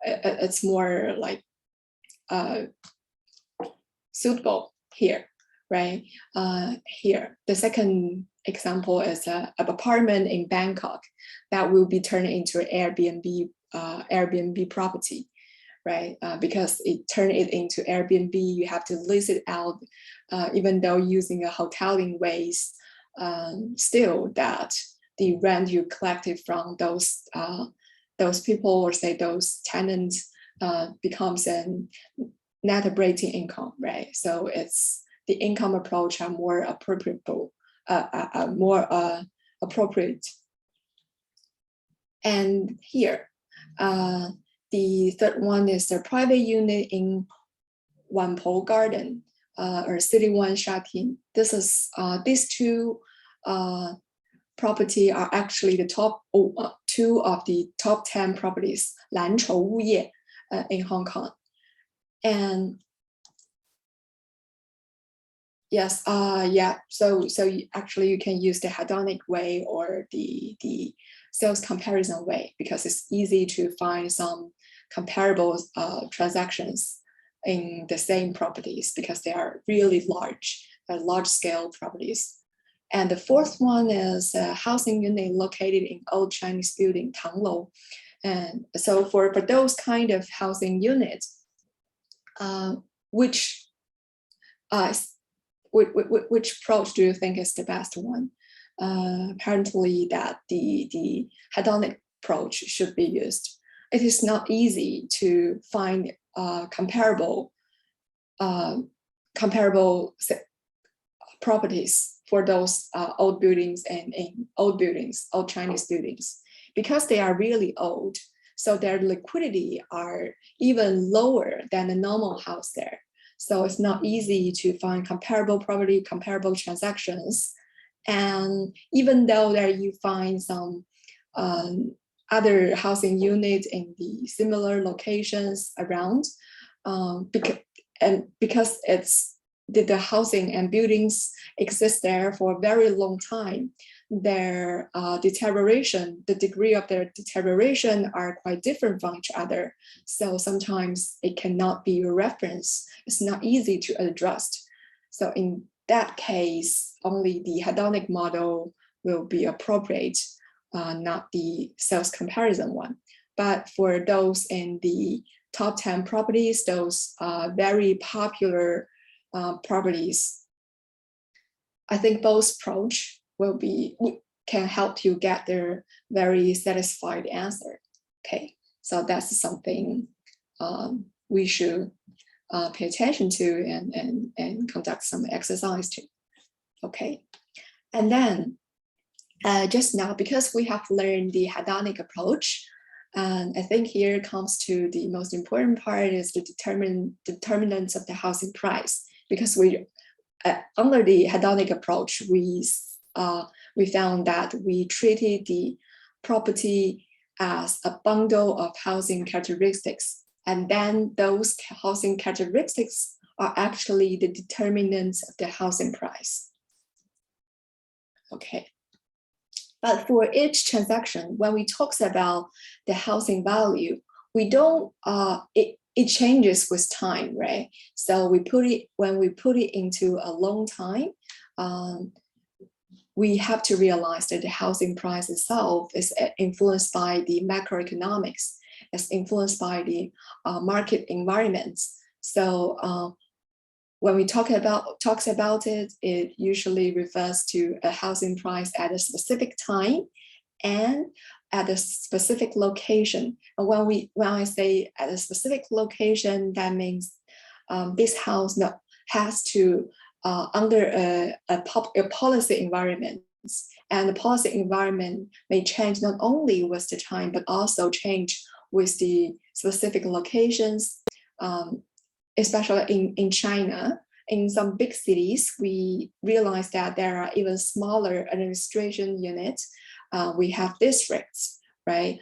it's more like suitable here, right? Here, the second example is an apartment in Bangkok that will be turned into an Airbnb property, right? Because it turned it into Airbnb, you have to lease it out, even though using a hoteling ways, still that the rent you collected from those people, or say those tenants, becomes a net operating income, right? So it's the income approach are more appropriate, And here, the third one is the private unit in Wanpo Garden, or City One Shatin. This is these two property are actually the top two of the top 10 properties, 蓝筹物业 in Hong Kong. And yes, yeah. So actually you can use the hedonic way or the sales comparison way, because it's easy to find some comparable transactions in the same properties, because they are really large scale properties. And the fourth one is a housing unit located in Old Chinese building, Tanglou. And so for those kind of housing units, which approach do you think is the best one? Apparently that the hedonic approach should be used. It is not easy to find comparable properties for those old buildings and old Chinese buildings, because they are really old. So their liquidity are even lower than a normal house there. So it's not easy to find comparable property, comparable transactions. And even though there you find some other housing units in the similar locations around, because it's the housing and buildings exist there for a very long time, their deterioration, the degree of their deterioration are quite different from each other. So sometimes it cannot be a reference. It's not easy to adjust. So in that case, only the hedonic model will be appropriate, not the sales comparison one. But for those in the top 10 properties, those very popular properties, I think both approach can help you get their very satisfied answer. Okay, so that's something we should pay attention to and conduct some exercise to. Okay, and then just now, because we have learned the hedonic approach, and I think here comes to the most important part is the determinants of the housing price, because we under the hedonic approach, we found that we treated the property as a bundle of housing characteristics, and then those housing characteristics are actually the determinants of the housing price. Okay, but for each transaction, when we talk about the housing value, we don't it changes with time, right? So when we put it into a long time, we have to realize that the housing price itself is influenced by the macroeconomics, it's influenced by the market environments. So when we talks about it, it usually refers to a housing price at a specific time and at a specific location. And when I say at a specific location, that means this house has to under a policy environment, and the policy environment may change not only with the time but also change with the specific locations. Especially in China, in some big cities, we realize that there are even smaller administration units. We have districts, right?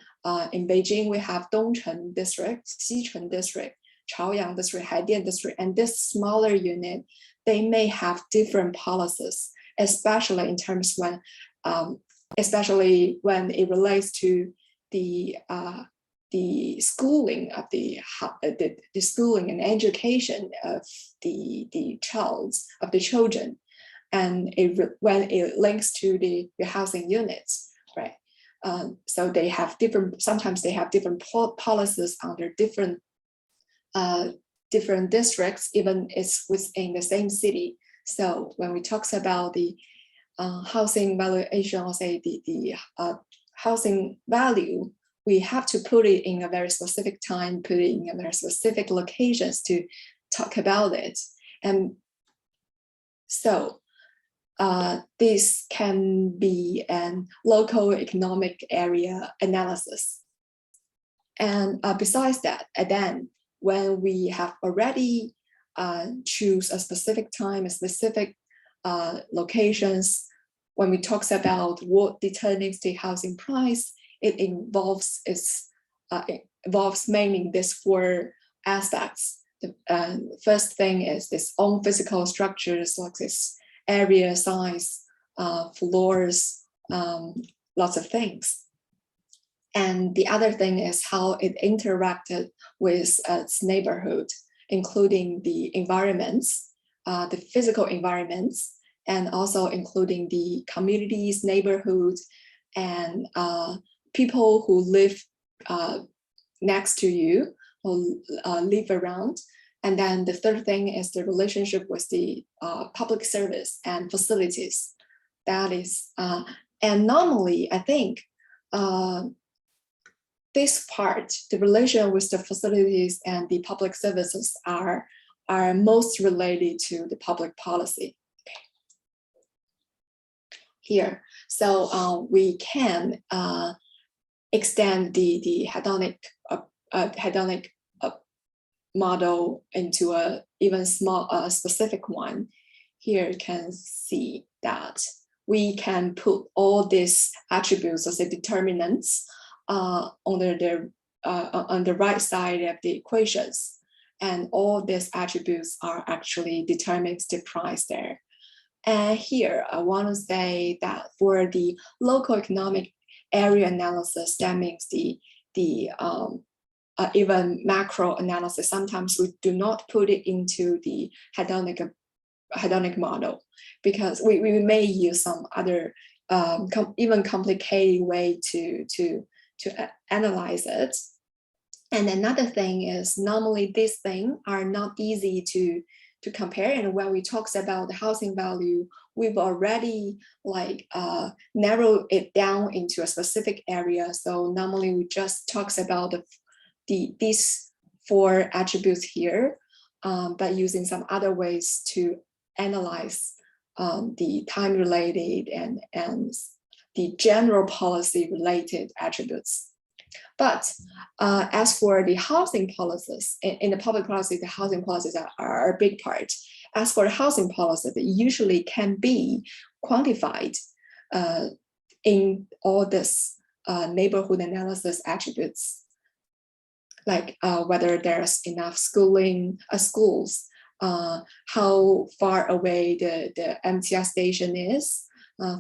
In Beijing, we have Dongcheng district, Xichun district. Chaoyang district, Haidian district, and this smaller unit, they may have different policies, especially in terms when, especially when it relates to the schooling of the schooling and education of the children, and when it links to the housing units, right? So they have sometimes they have different policies under different districts, even it's within the same city. So when we talk about the housing valuation, or say the housing value, we have to put it in a very specific time, put it in a very specific locations to talk about it. And so this can be an local economic area analysis. And besides that, and then when we have already choose a specific time, a specific locations, when we talk about what determines the housing price, it involves mainly these 4 aspects. The first thing is this own physical structures, like this area, size, floors, lots of things. And the other thing is how it interacted with its neighborhood, including the environments, the physical environments, and also including the communities, neighborhoods, and people who live next to you, who live around. And then the third thing is the relationship with the public service and facilities. That is, and normally I think this part, the relation with the facilities and the public services are most related to the public policy. Okay. Here, so we can extend the hedonic model into a even small specific one. Here you can see that we can put all these attributes as a determinants on the right side of the equations, and all these attributes are actually determines the price there. And here I want to say that for the local economic area analysis, that means the even macro analysis, sometimes we do not put it into the hedonic model, because we may use some other even complicated way to analyze it. And another thing is, normally these things are not easy to compare. And when we talk about the housing value, we've already narrowed it down into a specific area. So normally we just talks about these 4 attributes here, but using some other ways to analyze the time-related and the general policy-related attributes. But as for the housing policies, in the public policy, the housing policies are a big part. As for the housing policy, they usually can be quantified in all this neighborhood analysis attributes, like whether there's enough schools, how far away the MTR station is,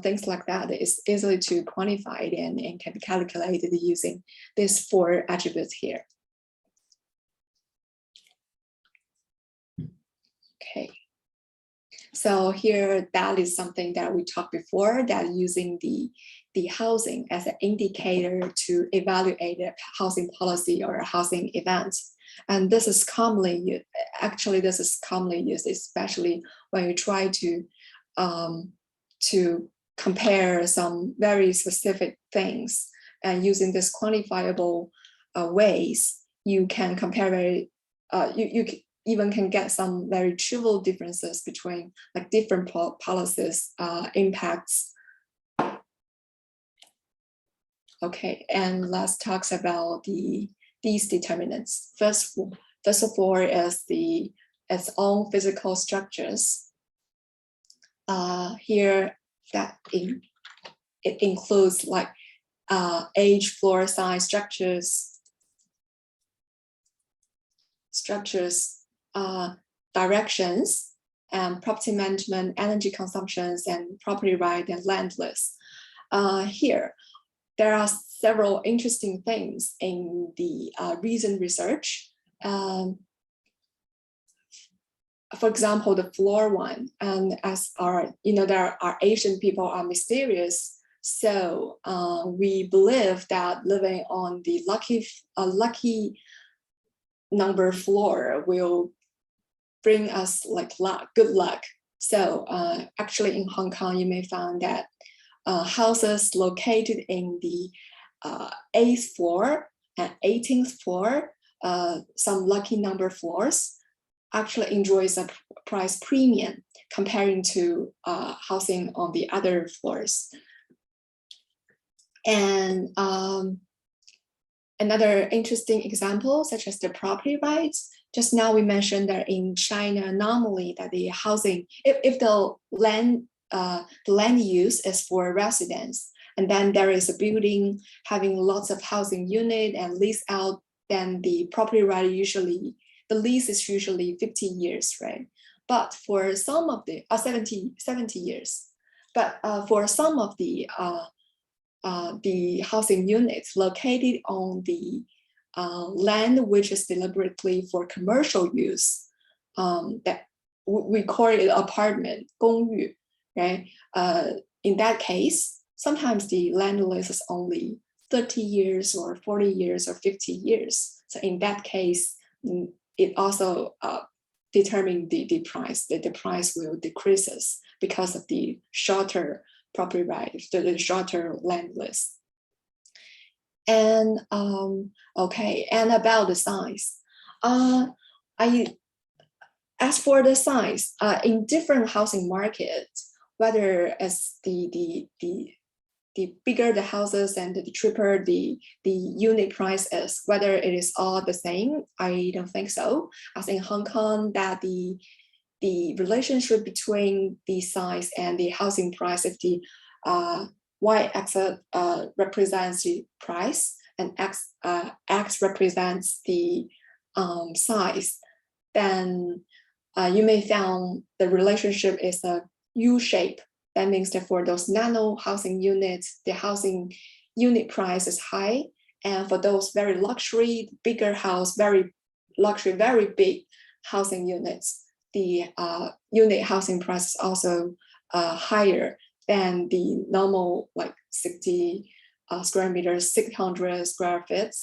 things like that is easily to quantify and can be calculated using these 4 attributes here. Okay, so here that is something that we talked before, that using the housing as an indicator to evaluate a housing policy or a housing event. And this is commonly used, actually this is commonly used, especially when you try to compare some very specific things, and using this quantifiable ways, you can compare you even can get some very trivial differences between like different policies impacts. Okay, and let's talk about these determinants. First of all is its own physical structures. Here that it includes like age, floor size, structures, structures, directions, and property management, energy consumptions, and property right and land list. Here, there are several interesting things in the recent research. For example, the floor one, and as our, there are Asian people are mysterious. So we believe that living on the lucky number floor will bring us like good luck. So actually in Hong Kong, you may find that houses located in the 8th floor and 18th floor, some lucky number floors, actually enjoys a price premium comparing to housing on the other floors. And another interesting example, such as the property rights. Just now we mentioned that in China, normally that the housing, if the land use is for residence, and then there is a building having lots of housing unit and lease out, then the property right usually, the lease is usually 50 years, right? But for some of the 70 years, but for some of the housing units located on the land which is deliberately for commercial use, that we call it apartment, 公寓, right? In that case, sometimes the land lease is only 30 years or 40 years or 50 years. So in that case, it also determines the price, that the price will decreases because of the shorter property right, the shorter land lease. And okay, and about the size. As for the size, in different housing markets, whether as the bigger the houses and the cheaper the unit price is, whether it is all the same, I don't think so. As in Hong Kong, that the relationship between the size and the housing price, if the y-axis represents the price and x represents the size, then you may find the relationship is a U-shape. That means that for those nano housing units, the housing unit price is high. And for those very luxury, bigger house, very luxury, very big housing units, the unit housing price is also higher than the normal, like 60 square meters, 600 square feet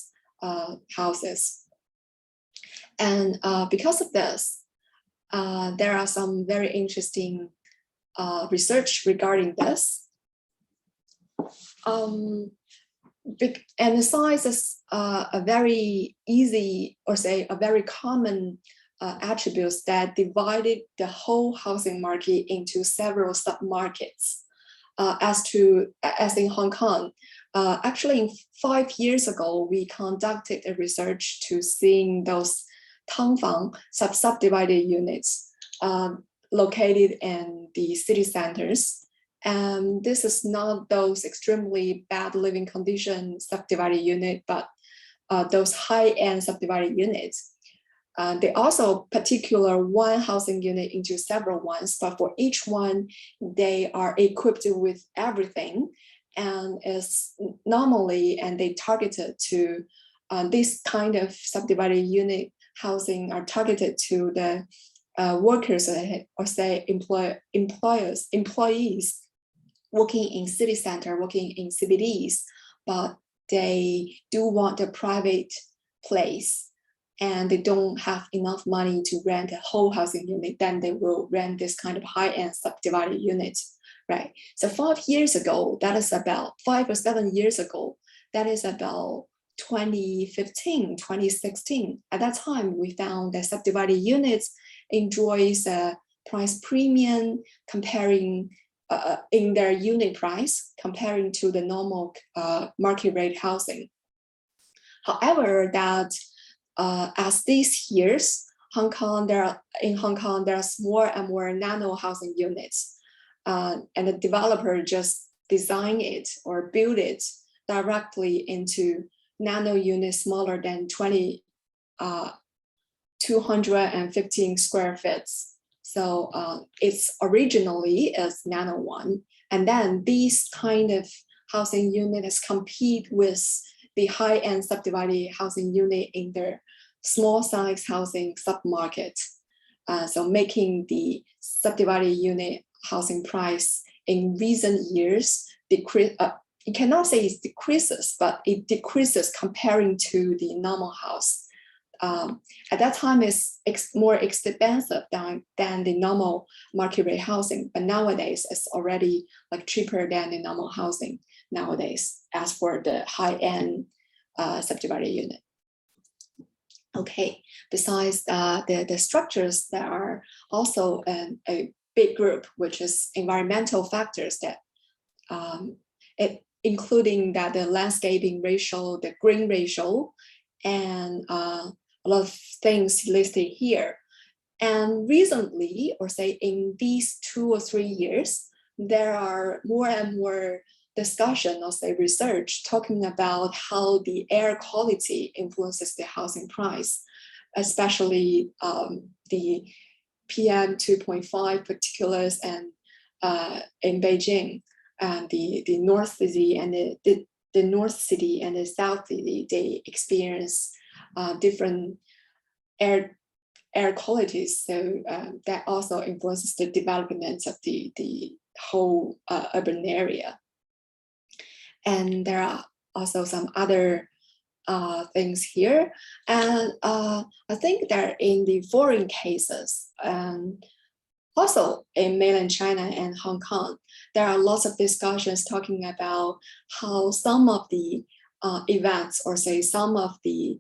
houses. And because of this, there are some very interesting research regarding this. And the size is a very easy, or say a very common attributes that divided the whole housing market into several sub-markets. As in Hong Kong, actually 5 years ago, we conducted a research to seeing those tangfang subdivided units located in the city centers. And this is not those extremely bad living condition subdivided unit, but those high-end subdivided units. They also particular one housing unit into several ones, but for each one, they are equipped with everything, and is normally, and they targeted to this kind of subdivided unit housing are targeted to the workers, or say employees working in city center, working in CBDs, but they do want a private place and they don't have enough money to rent a whole housing unit, then they will rent this kind of high-end subdivided unit, right? So 5 years ago, that is about 5 or 7 years ago, that is about 2015, 2016. At that time, we found that subdivided units enjoys a price premium comparing in their unit price comparing to the normal market rate housing. However, that as these years, in Hong Kong, there's more and more nano housing units, and the developer just design it or build it directly into nano units smaller than 20 215 square feet. So it's originally is nano one. And then these kind of housing units compete with the high-end subdivided housing unit in their small size housing submarket. So making the subdivided unit housing price in recent years decrease. You cannot say it decreases, but it decreases comparing to the normal house. At that time, it's more expensive than the normal market rate housing, but nowadays it's already like cheaper than the normal housing nowadays, as for the high-end subdivided unit. Okay, besides the structures, there are also a big group, which is environmental factors that including that the landscaping ratio, the green ratio, and a lot of things listed here. And recently, or say in these 2 or 3 years, there are more and more discussion or say research talking about how the air quality influences the housing price, especially the PM 2.5 particulars and in Beijing, and the North City and the North City and the South City, they experience different air qualities. So that also influences the development of the whole urban area. And there are also some other things here. And I think that in the foreign cases, also in mainland China and Hong Kong, there are lots of discussions talking about how some of the events, or say some of the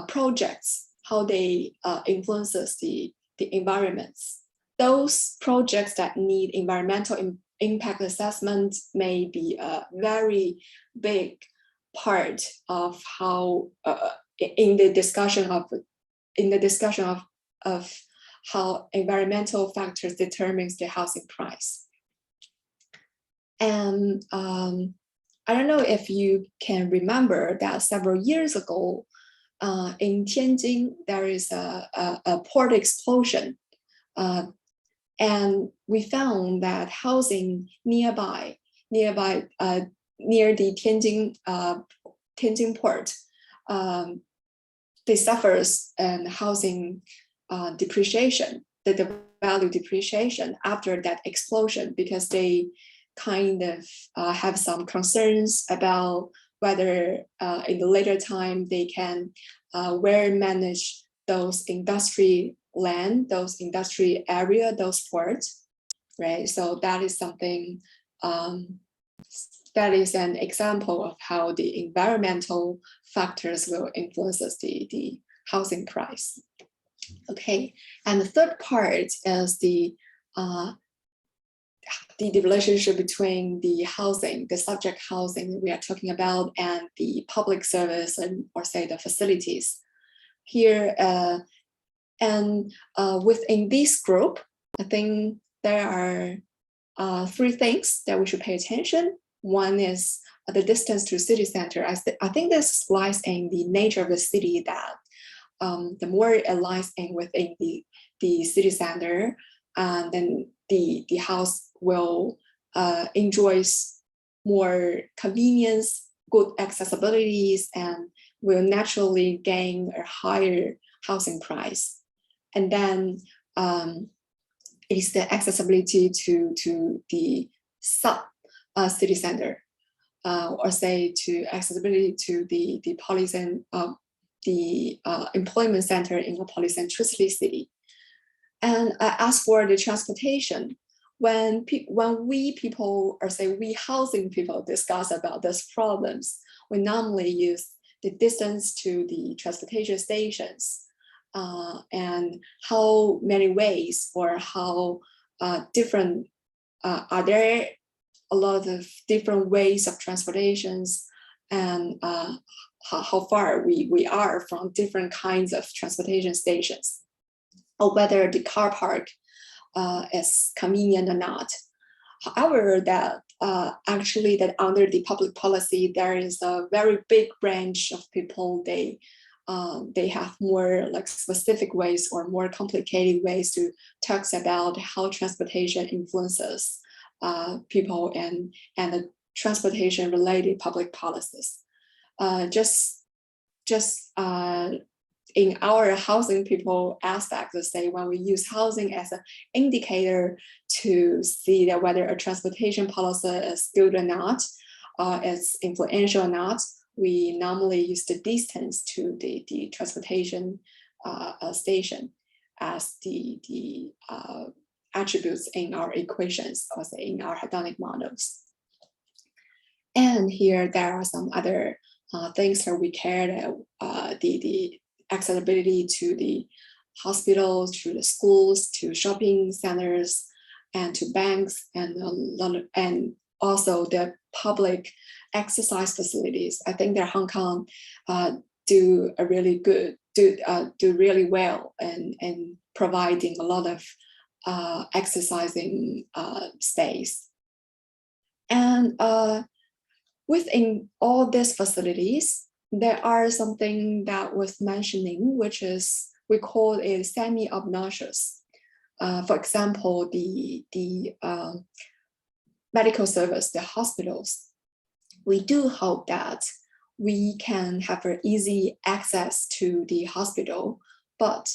projects, how they influences the environments. Those projects that need environmental impact assessment may be a very big part of how in the discussion of how environmental factors determines the housing price. And I don't know if you can remember that several years ago in Tianjin, there is a port explosion. And we found that housing near the Tianjin port, they suffers and housing depreciation, the value depreciation after that explosion, because they kind of have some concerns about whether in the later time they can well manage those industry land, those industry area, those ports, right? So that is something, that is an example of how the environmental factors will influence the housing price. Okay, and the third part is the relationship between the housing, the subject housing we are talking about, and the public service, and or say the facilities. Here, and within this group, I think there are 3 things that we should pay attention. One is the distance to city center. I think this lies in the nature of the city, that the more it lies in within the city center, then the house will enjoys more convenience, good accessibilities, and will naturally gain a higher housing price. And then is the accessibility to the sub city center, or say to accessibility to the employment center in a polycentricity city. And as for the transportation, when we people, or say we housing people, discuss about these problems, we normally use the distance to the transportation stations, and how many ways, or how different, are there a lot of different ways of transportations, and how far we are from different kinds of transportation stations, or whether the car park is convenient or not. However, that actually that under the public policy, there is a very big branch of people, they they have more like specific ways or more complicated ways to talk about how transportation influences people and the transportation related public policies. Just in our housing people aspect, let's say when we use housing as an indicator to see that whether a transportation policy is good or not, is influential or not, we normally use the distance to the transportation station as the attributes in our equations, or say in our hedonic models. And here there are some other things that we care, that the accessibility to the hospitals, to the schools, to shopping centers, and to banks, and also the public exercise facilities. I think that Hong Kong do really well in providing a lot of exercising space. And within all these facilities, there are something that was mentioning, which is we call it semi-obnoxious. For example, the medical service, the hospitals. We do hope that we can have an easy access to the hospital, but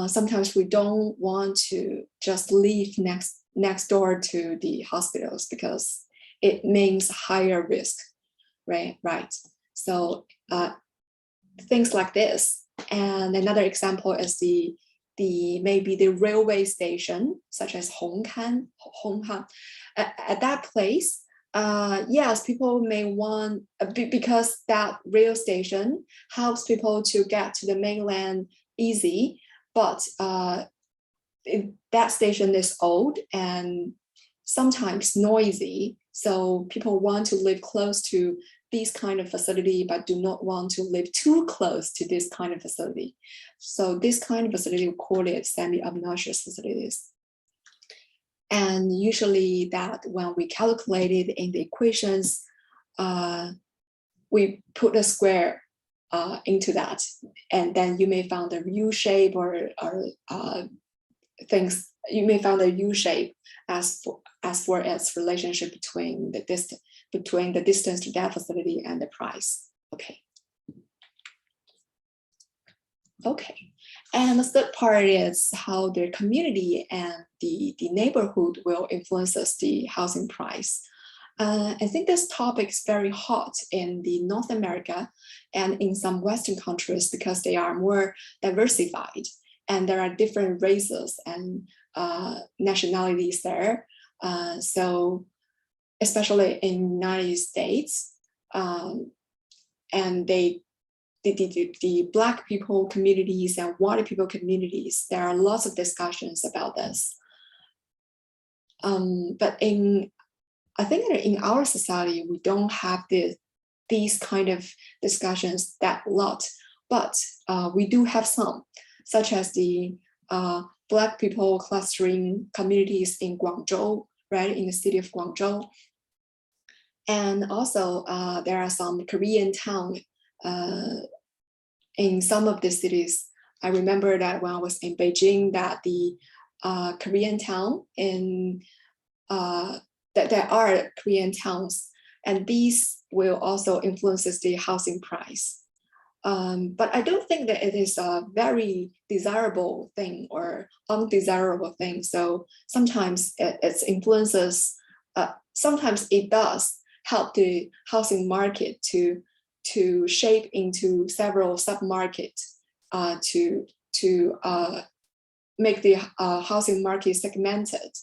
sometimes we don't want to just live next door to the hospitals because it means higher risk, right? So things like this. And another example is maybe the railway station, such as Hong Kong. At that place, yes, people may want, because that rail station helps people to get to the mainland easy, but that station is old and sometimes noisy. So people want to live close to this kind of facility, but do not want to live too close to this kind of facility. So this kind of facility, we call it semi-obnoxious facilities. And usually that when we calculate it in the equations, we put a square into that, and then you may find a U shape or things. You may find a U shape as for its relationship between the distance to that facility and the price. Okay. And the third part is how the community and the neighborhood will influence the housing price. I think this topic is very hot in the North America and in some Western countries because they are more diversified and there are different races and nationalities there. So especially in the United States, and the Black people communities and white people communities, there are lots of discussions about this. But I think that in our society, we don't have these kind of discussions that lot, but we do have some, such as the Black people clustering communities in Guangzhou, right, in the city of Guangzhou. And also there are some Korean towns in some of the cities. I remember that when I was in Beijing, that the Korean town that there are Korean towns, and these will also influence the housing price. But I don't think that it is a very desirable thing or undesirable thing. So sometimes it influences, sometimes it does help the housing market to shape into several sub-markets to make the housing market segmented.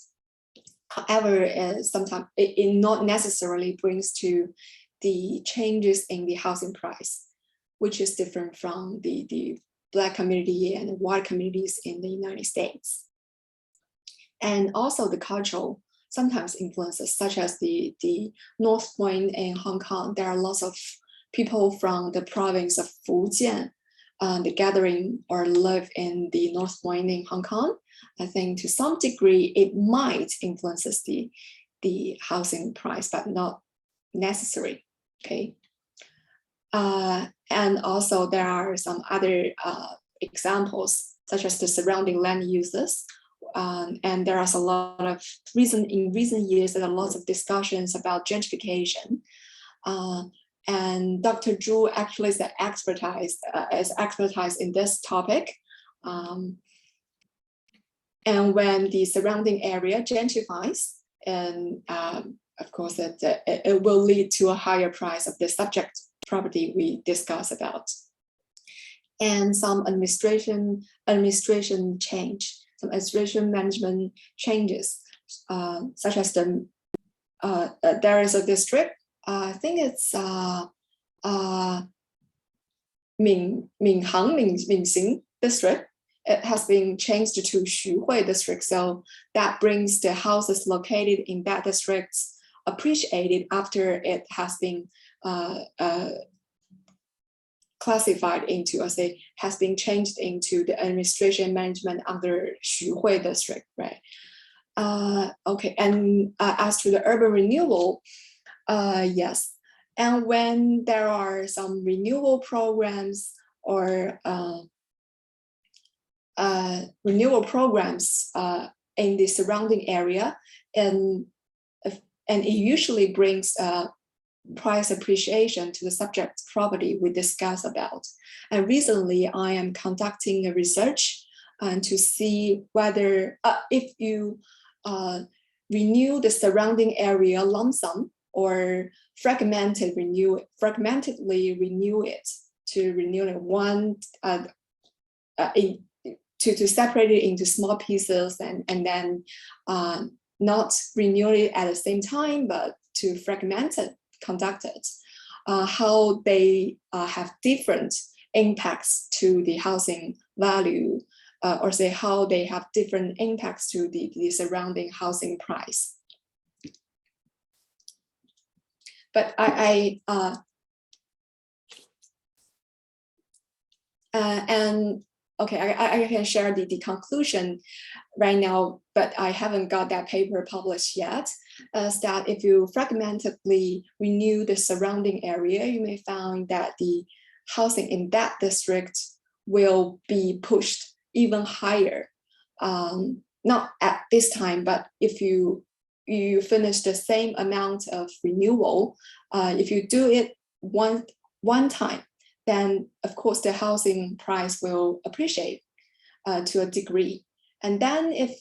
However, sometimes it not necessarily brings to the changes in the housing price, which is different from the Black community and white communities in the United States. And also the cultural sometimes influences, such as the North Point in Hong Kong. There are lots of people from the province of Fujian, the gathering or live in the North Point in Hong Kong. I think to some degree it might influence the housing price, but not necessary. Okay. And also there are some other examples, such as the surrounding land uses. And there is a lot of in recent years, there are lots of discussions about gentrification. And Dr. Zhu actually is expertise in this topic. And when the surrounding area gentrifies, and of course, it will lead to a higher price of the subject property we discuss about. And some administration change, some administration management changes, such as there is a district, I think it's Minxing district. It has been changed to Xuhui district, so that brings the houses located in that district appreciated after it has been classified into, has been changed into the administration management under Xuhui district, right? Okay, and as to the urban renewal, yes, and when there are some renewal programs or in the surrounding area, and it usually brings price appreciation to the subject property we discuss about. And recently, I am conducting a research to see whether if you renew the surrounding area lump sum or fragmentedly renew it to renew it to separate it into small pieces and then not renew it at the same time, but to fragment it, conduct it, how they have different impacts to the housing value, or say how they have different impacts to the surrounding housing price. But okay, I can share the conclusion right now, but I haven't got that paper published yet, is that if you fragmentedly renew the surrounding area, you may find that the housing in that district will be pushed even higher. Not at this time, but if you finish the same amount of renewal, if you do it one time, then of course the housing price will appreciate to a degree. And then if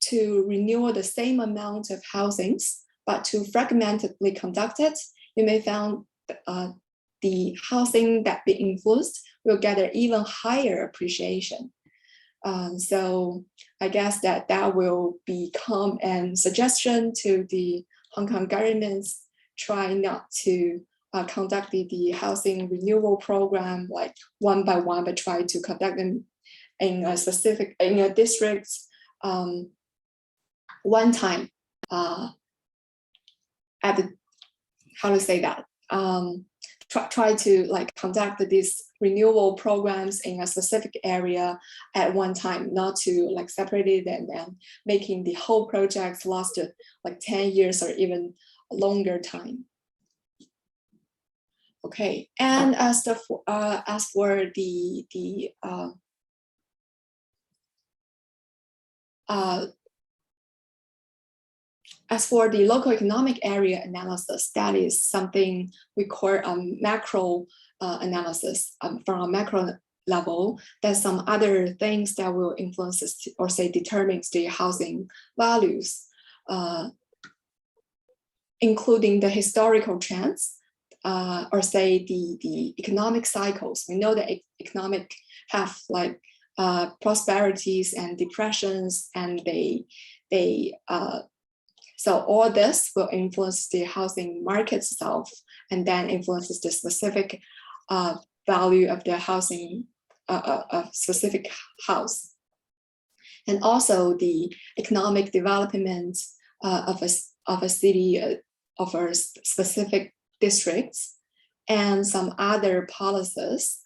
to renew the same amount of housings, but to fragmentedly conduct it, you may find the housing that be influenced will get an even higher appreciation. So I guess that will become a suggestion to the Hong Kong governments try not to conduct the housing renewal program like one by one, but try to conduct them in a district one time at the, how to say that, try to like conduct these renewal programs in a specific area at one time, not to like separate it and making the whole project last like 10 years or even a longer time. Okay, and as for the local economic area analysis, that is something we call macro analysis from a macro level. There's some other things that will influence or say determines the housing values, including the historical trends, or say the economic cycles. We know that economic have like prosperities and depressions, and so all this will influence the housing market itself, and then influences the specific value of the housing, a specific house. And also the economic development of a city, of a specific districts, and some other policies,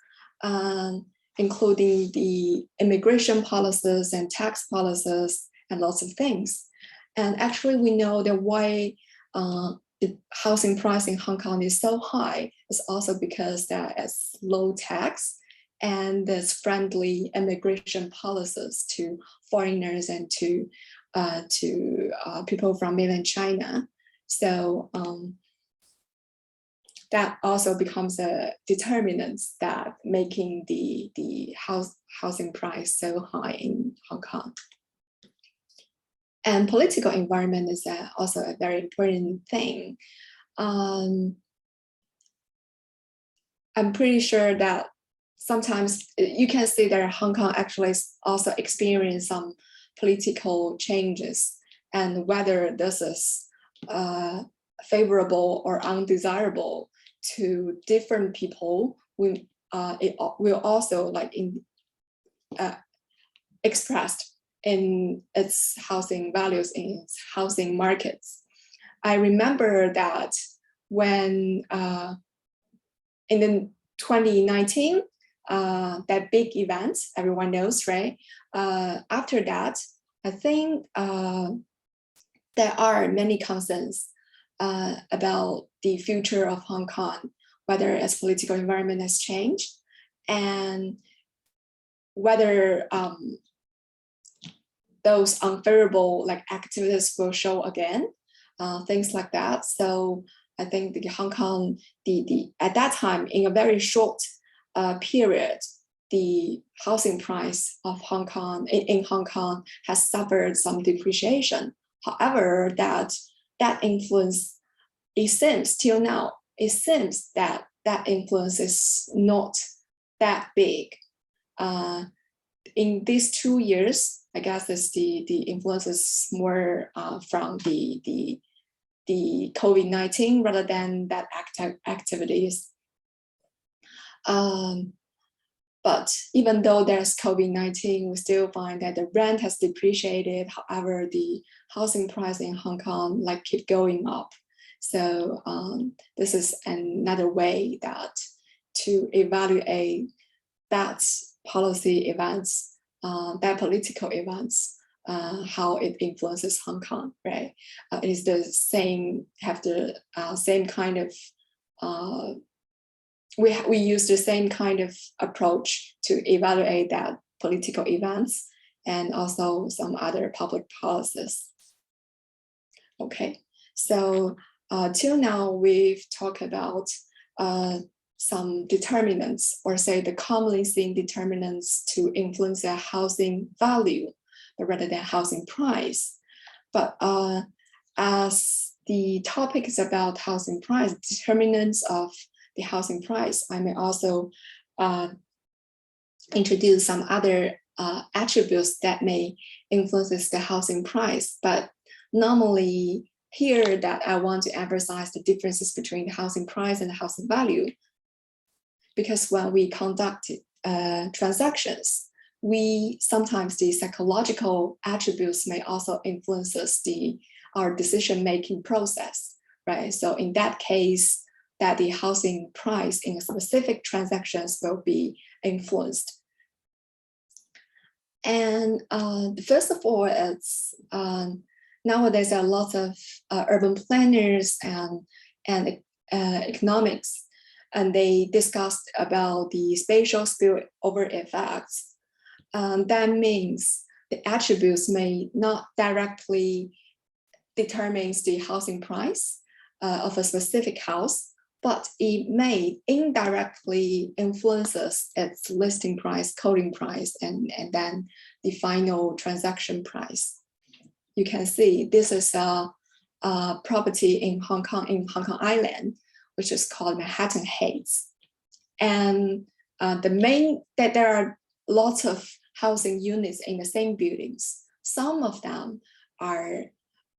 including the immigration policies and tax policies and lots of things. And actually we know that why the housing price in Hong Kong is so high is also because there is low tax and there's friendly immigration policies to foreigners and to people from mainland China. So that also becomes a determinant that making the housing price so high in Hong Kong. And political environment is also a very important thing. I'm pretty sure that sometimes you can see that Hong Kong actually also experienced some political changes, and whether this is favorable or undesirable to different people, it will also expressed in its housing values, in its housing markets. I remember that when in the 2019, that big event, everyone knows, right? After that, I think there are many concerns about the future of Hong Kong, whether its political environment has changed and whether those unfavorable activities will show again, things like that. So I think the Hong Kong, at that time, in a very short period, the housing price of Hong Kong in Hong Kong has suffered some depreciation. However, that influence, it seems till now, it seems that influence is not that big. In these 2 years, I guess the influence is more from the COVID-19 rather than that activities. But even though there's COVID-19, we still find that the rent has depreciated. However, the housing price in Hong Kong keep going up. So this is another way that to evaluate that policy events, that political events, how it influences Hong Kong, right? It is the same, have the same kind of, we use the same kind of approach to evaluate that political events and also some other public policies. Okay, so till now we've talked about some determinants, or say the commonly seen determinants to influence the housing value, but rather than housing price. But as the topic is about housing price, determinants of the housing price, I may also introduce some other attributes that may influence the housing price. But normally here that I want to emphasize the differences between the housing price and the housing value. Because when we conduct transactions, sometimes the psychological attributes may also influence our decision-making process, right? So in that case, that the housing price in specific transactions will be influenced. And first of all, it's nowadays there are lots of urban planners and economics, and they discussed about the spatial spillover effects. That means the attributes may not directly determine the housing price of a specific house, but it may indirectly influences its listing price, coding price, and then the final transaction price. You can see this is a property in Hong Kong Island, which is called Manhattan Heights. And that there are lots of housing units in the same buildings. Some of them are,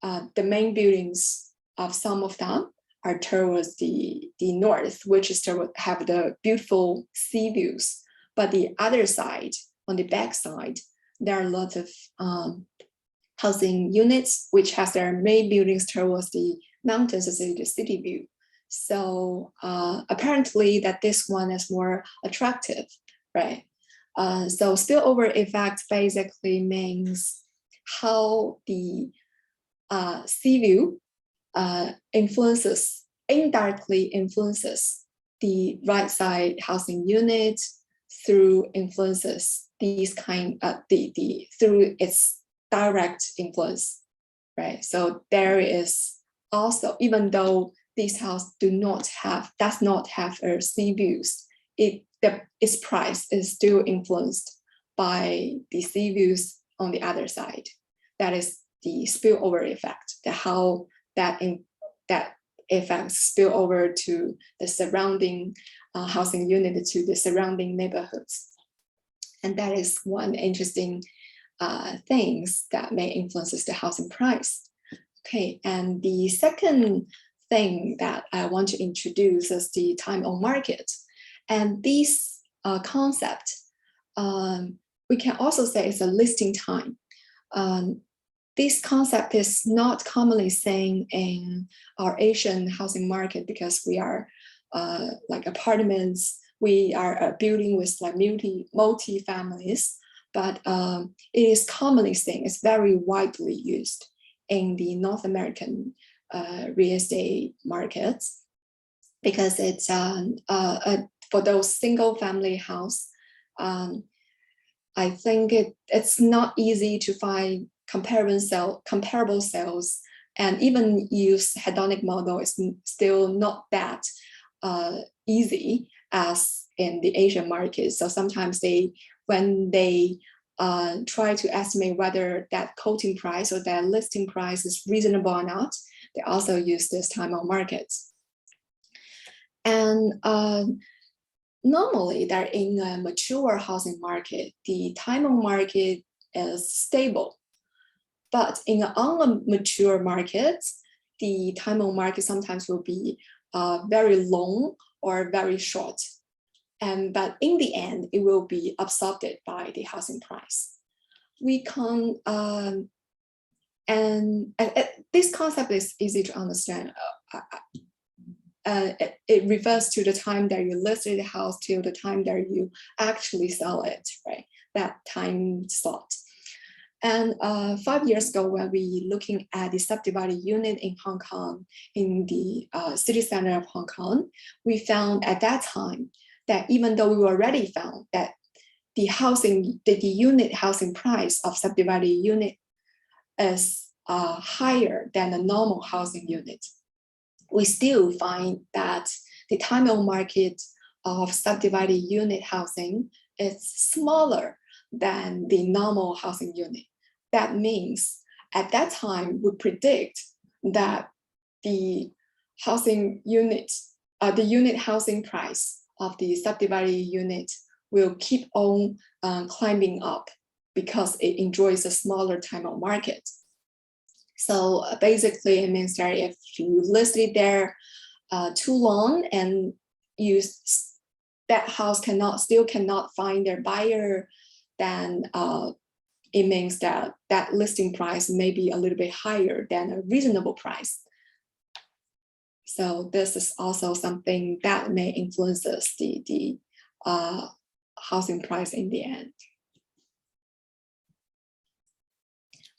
the main buildings of some of them are towards the north, which is to have the beautiful sea views. But the other side, on the back side, there are lots of housing units, which has their main buildings towards the mountains, the city view. So apparently that this one is more attractive, right? So spillover effect basically means how the sea view indirectly influences the right side housing unit through influences these through its direct influence, right? So there is also, even though this house does not have a sea views, its price is still influenced by the sea views on the other side. That is the spillover effect, how that effect spill over to the surrounding housing unit, to the surrounding neighborhoods. And that is one interesting things that may influence the housing price. Okay, and the second thing that I want to introduce is the time on market. And this concept, we can also say it's a listing time. This concept is not commonly seen in our Asian housing market because we are like apartments, we are a building with like multi families, but it is commonly seen, it's very widely used in the North American real estate markets, because it's for those single family house, I think it's not easy to find comparable sales, and even use hedonic model is still not that easy as in the Asian market. So sometimes when they try to estimate whether that quoting price or that listing price is reasonable or not, they also use this time on market. And normally, that in a mature housing market, the time on market is stable. But in an unmature market, the time on market sometimes will be very long or very short. But in the end, it will be absorbed by the housing price. We can, and this concept is easy to understand. It refers to the time that you listed the house till the time that you actually sell it, right? That time slot. And 5 years ago, when we looking at the subdivided unit in Hong Kong, in the city center of Hong Kong, we found at that time that even though we already found that the unit housing price of subdivided unit is higher than the normal housing unit, we still find that the time on market of subdivided unit housing is smaller than the normal housing unit. That means at that time, we predict that the housing unit, the unit housing price of the subdivided unit will keep on climbing up because it enjoys a smaller time on market. So basically, it means that if you list it there too long and that house still cannot find their buyer, then it means that that listing price may be a little bit higher than a reasonable price. So this is also something that may influence the housing price in the end.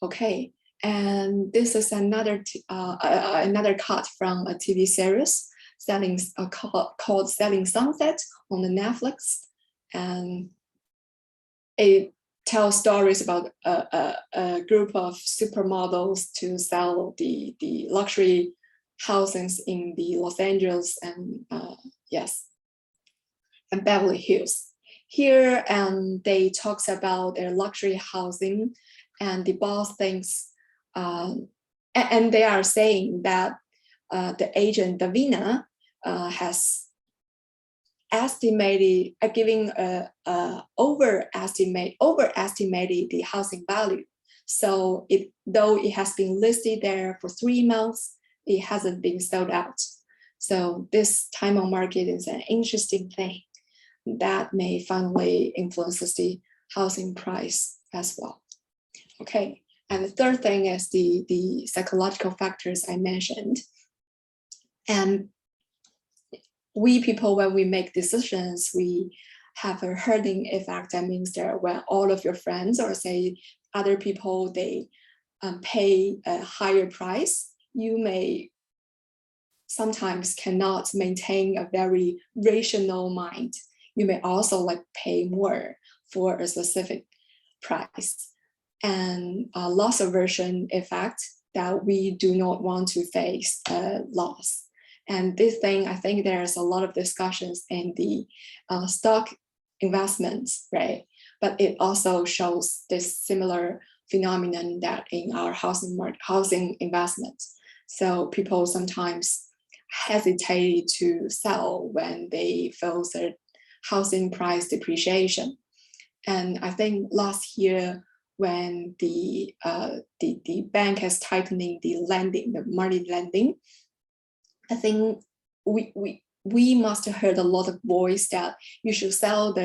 Okay, and this is another cut from a TV series called Selling Sunset on the Netflix, and it tells stories about a group of supermodels to sell the luxury housings in the Los Angeles and and Beverly Hills. Here, they talks about their luxury housing, and the boss thinks, and they are saying that the agent Davina has estimated, overestimated the housing value. So though it has been listed there for 3 months, it hasn't been sold out. So this time on market is an interesting thing that may finally influence the housing price as well. Okay, and the third thing is the psychological factors I mentioned. And we people, when we make decisions, we have a herding effect. That means that when all of your friends or say other people, they pay a higher price, you may sometimes cannot maintain a very rational mind, you may also like pay more for a specific price. And loss aversion effect, that we do not want to face loss. And this thing, I think there's a lot of discussions in the stock investments, right? But it also shows this similar phenomenon that in our housing investments. So people sometimes hesitate to sell when they feel the housing price depreciation. And I think last year, when the bank has tightening the lending, the money lending, I think we must have heard a lot of voice that you should sell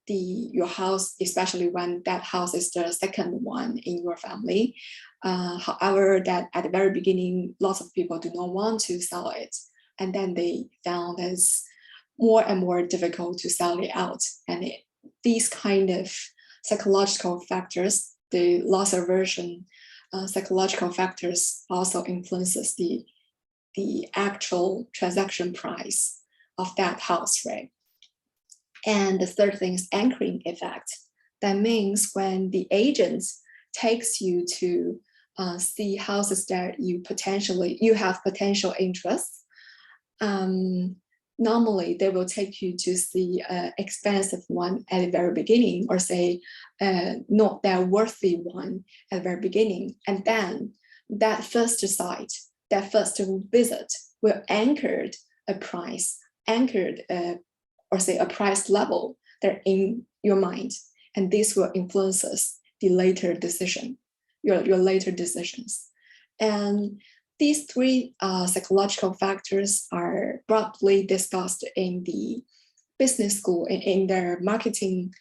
your house, especially when that house is the second one in your family. However, that at the very beginning, lots of people do not want to sell it. And then they found it's more and more difficult to sell it out. And these kind of psychological factors, the loss aversion psychological factors also influences the actual transaction price of that house, right? And the third thing is anchoring effect. That means when the agent takes you to see houses that you have potential interests, normally they will take you to see an expensive one at the very beginning, or say not that worthy one at the very beginning. And then that first site, that first visit will anchor a price, or say a price level that in your mind. And this will influence the later decision, your later decisions. And these three psychological factors are broadly discussed in the business school, in their marketing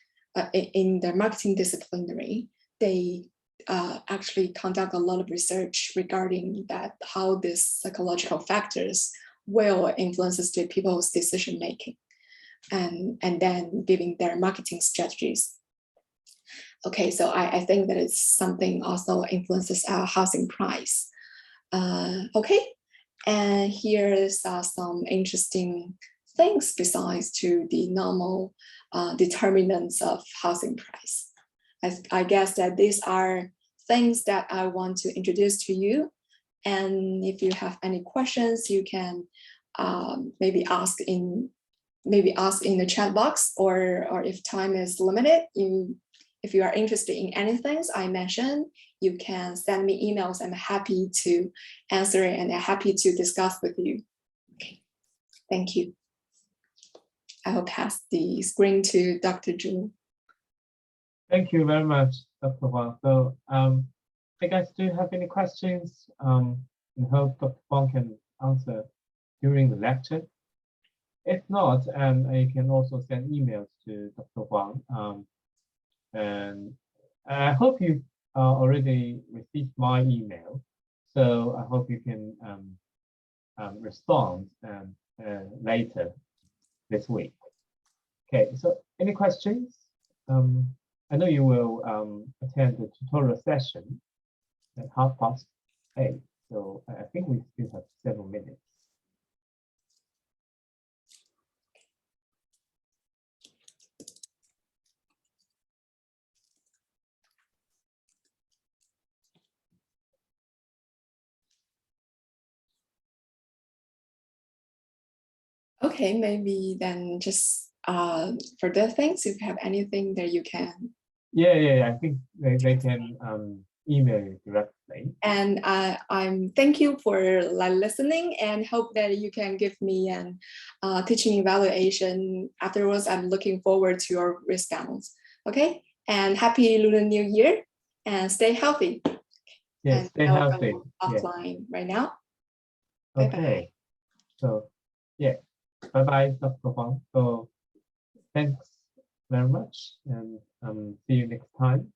disciplinary. They actually conduct a lot of research regarding that, how these psychological factors will influence the people's decision making, and then giving their marketing strategies. Okay, so I think that it's something also influences our housing price. Okay, and here is some interesting things besides to the normal determinants of housing price. I guess that these are things that I want to introduce to you. And if you have any questions, you can maybe ask in the chat box, or if time is limited, if you are interested in anything I mentioned, you can send me emails. I'm happy to answer it and I'm happy to discuss with you. Okay, thank you. I will pass the screen to Dr. Zhu. Thank you very much, Dr. Wang. So, if you guys do have any questions, I hope Dr. Wang can answer during the lecture. If not, you can also send emails to Dr. Wang. And I hope you already received my email, so I hope you can respond later this week. Okay, so any questions? I know you will attend the tutorial session at 8:30, so I think we still have 7 minutes. Okay, maybe then just for the things, if you have anything that you can. Yeah, I think they can email you directly. And thank you for listening, and hope that you can give me an teaching evaluation afterwards. I'm looking forward to your response. Okay, and happy Lunar New Year, and stay healthy. Yes, stay healthy. Offline right now. Okay. Bye-bye. So yeah, bye, Dr. Huang. So thanks very much, and see you next time.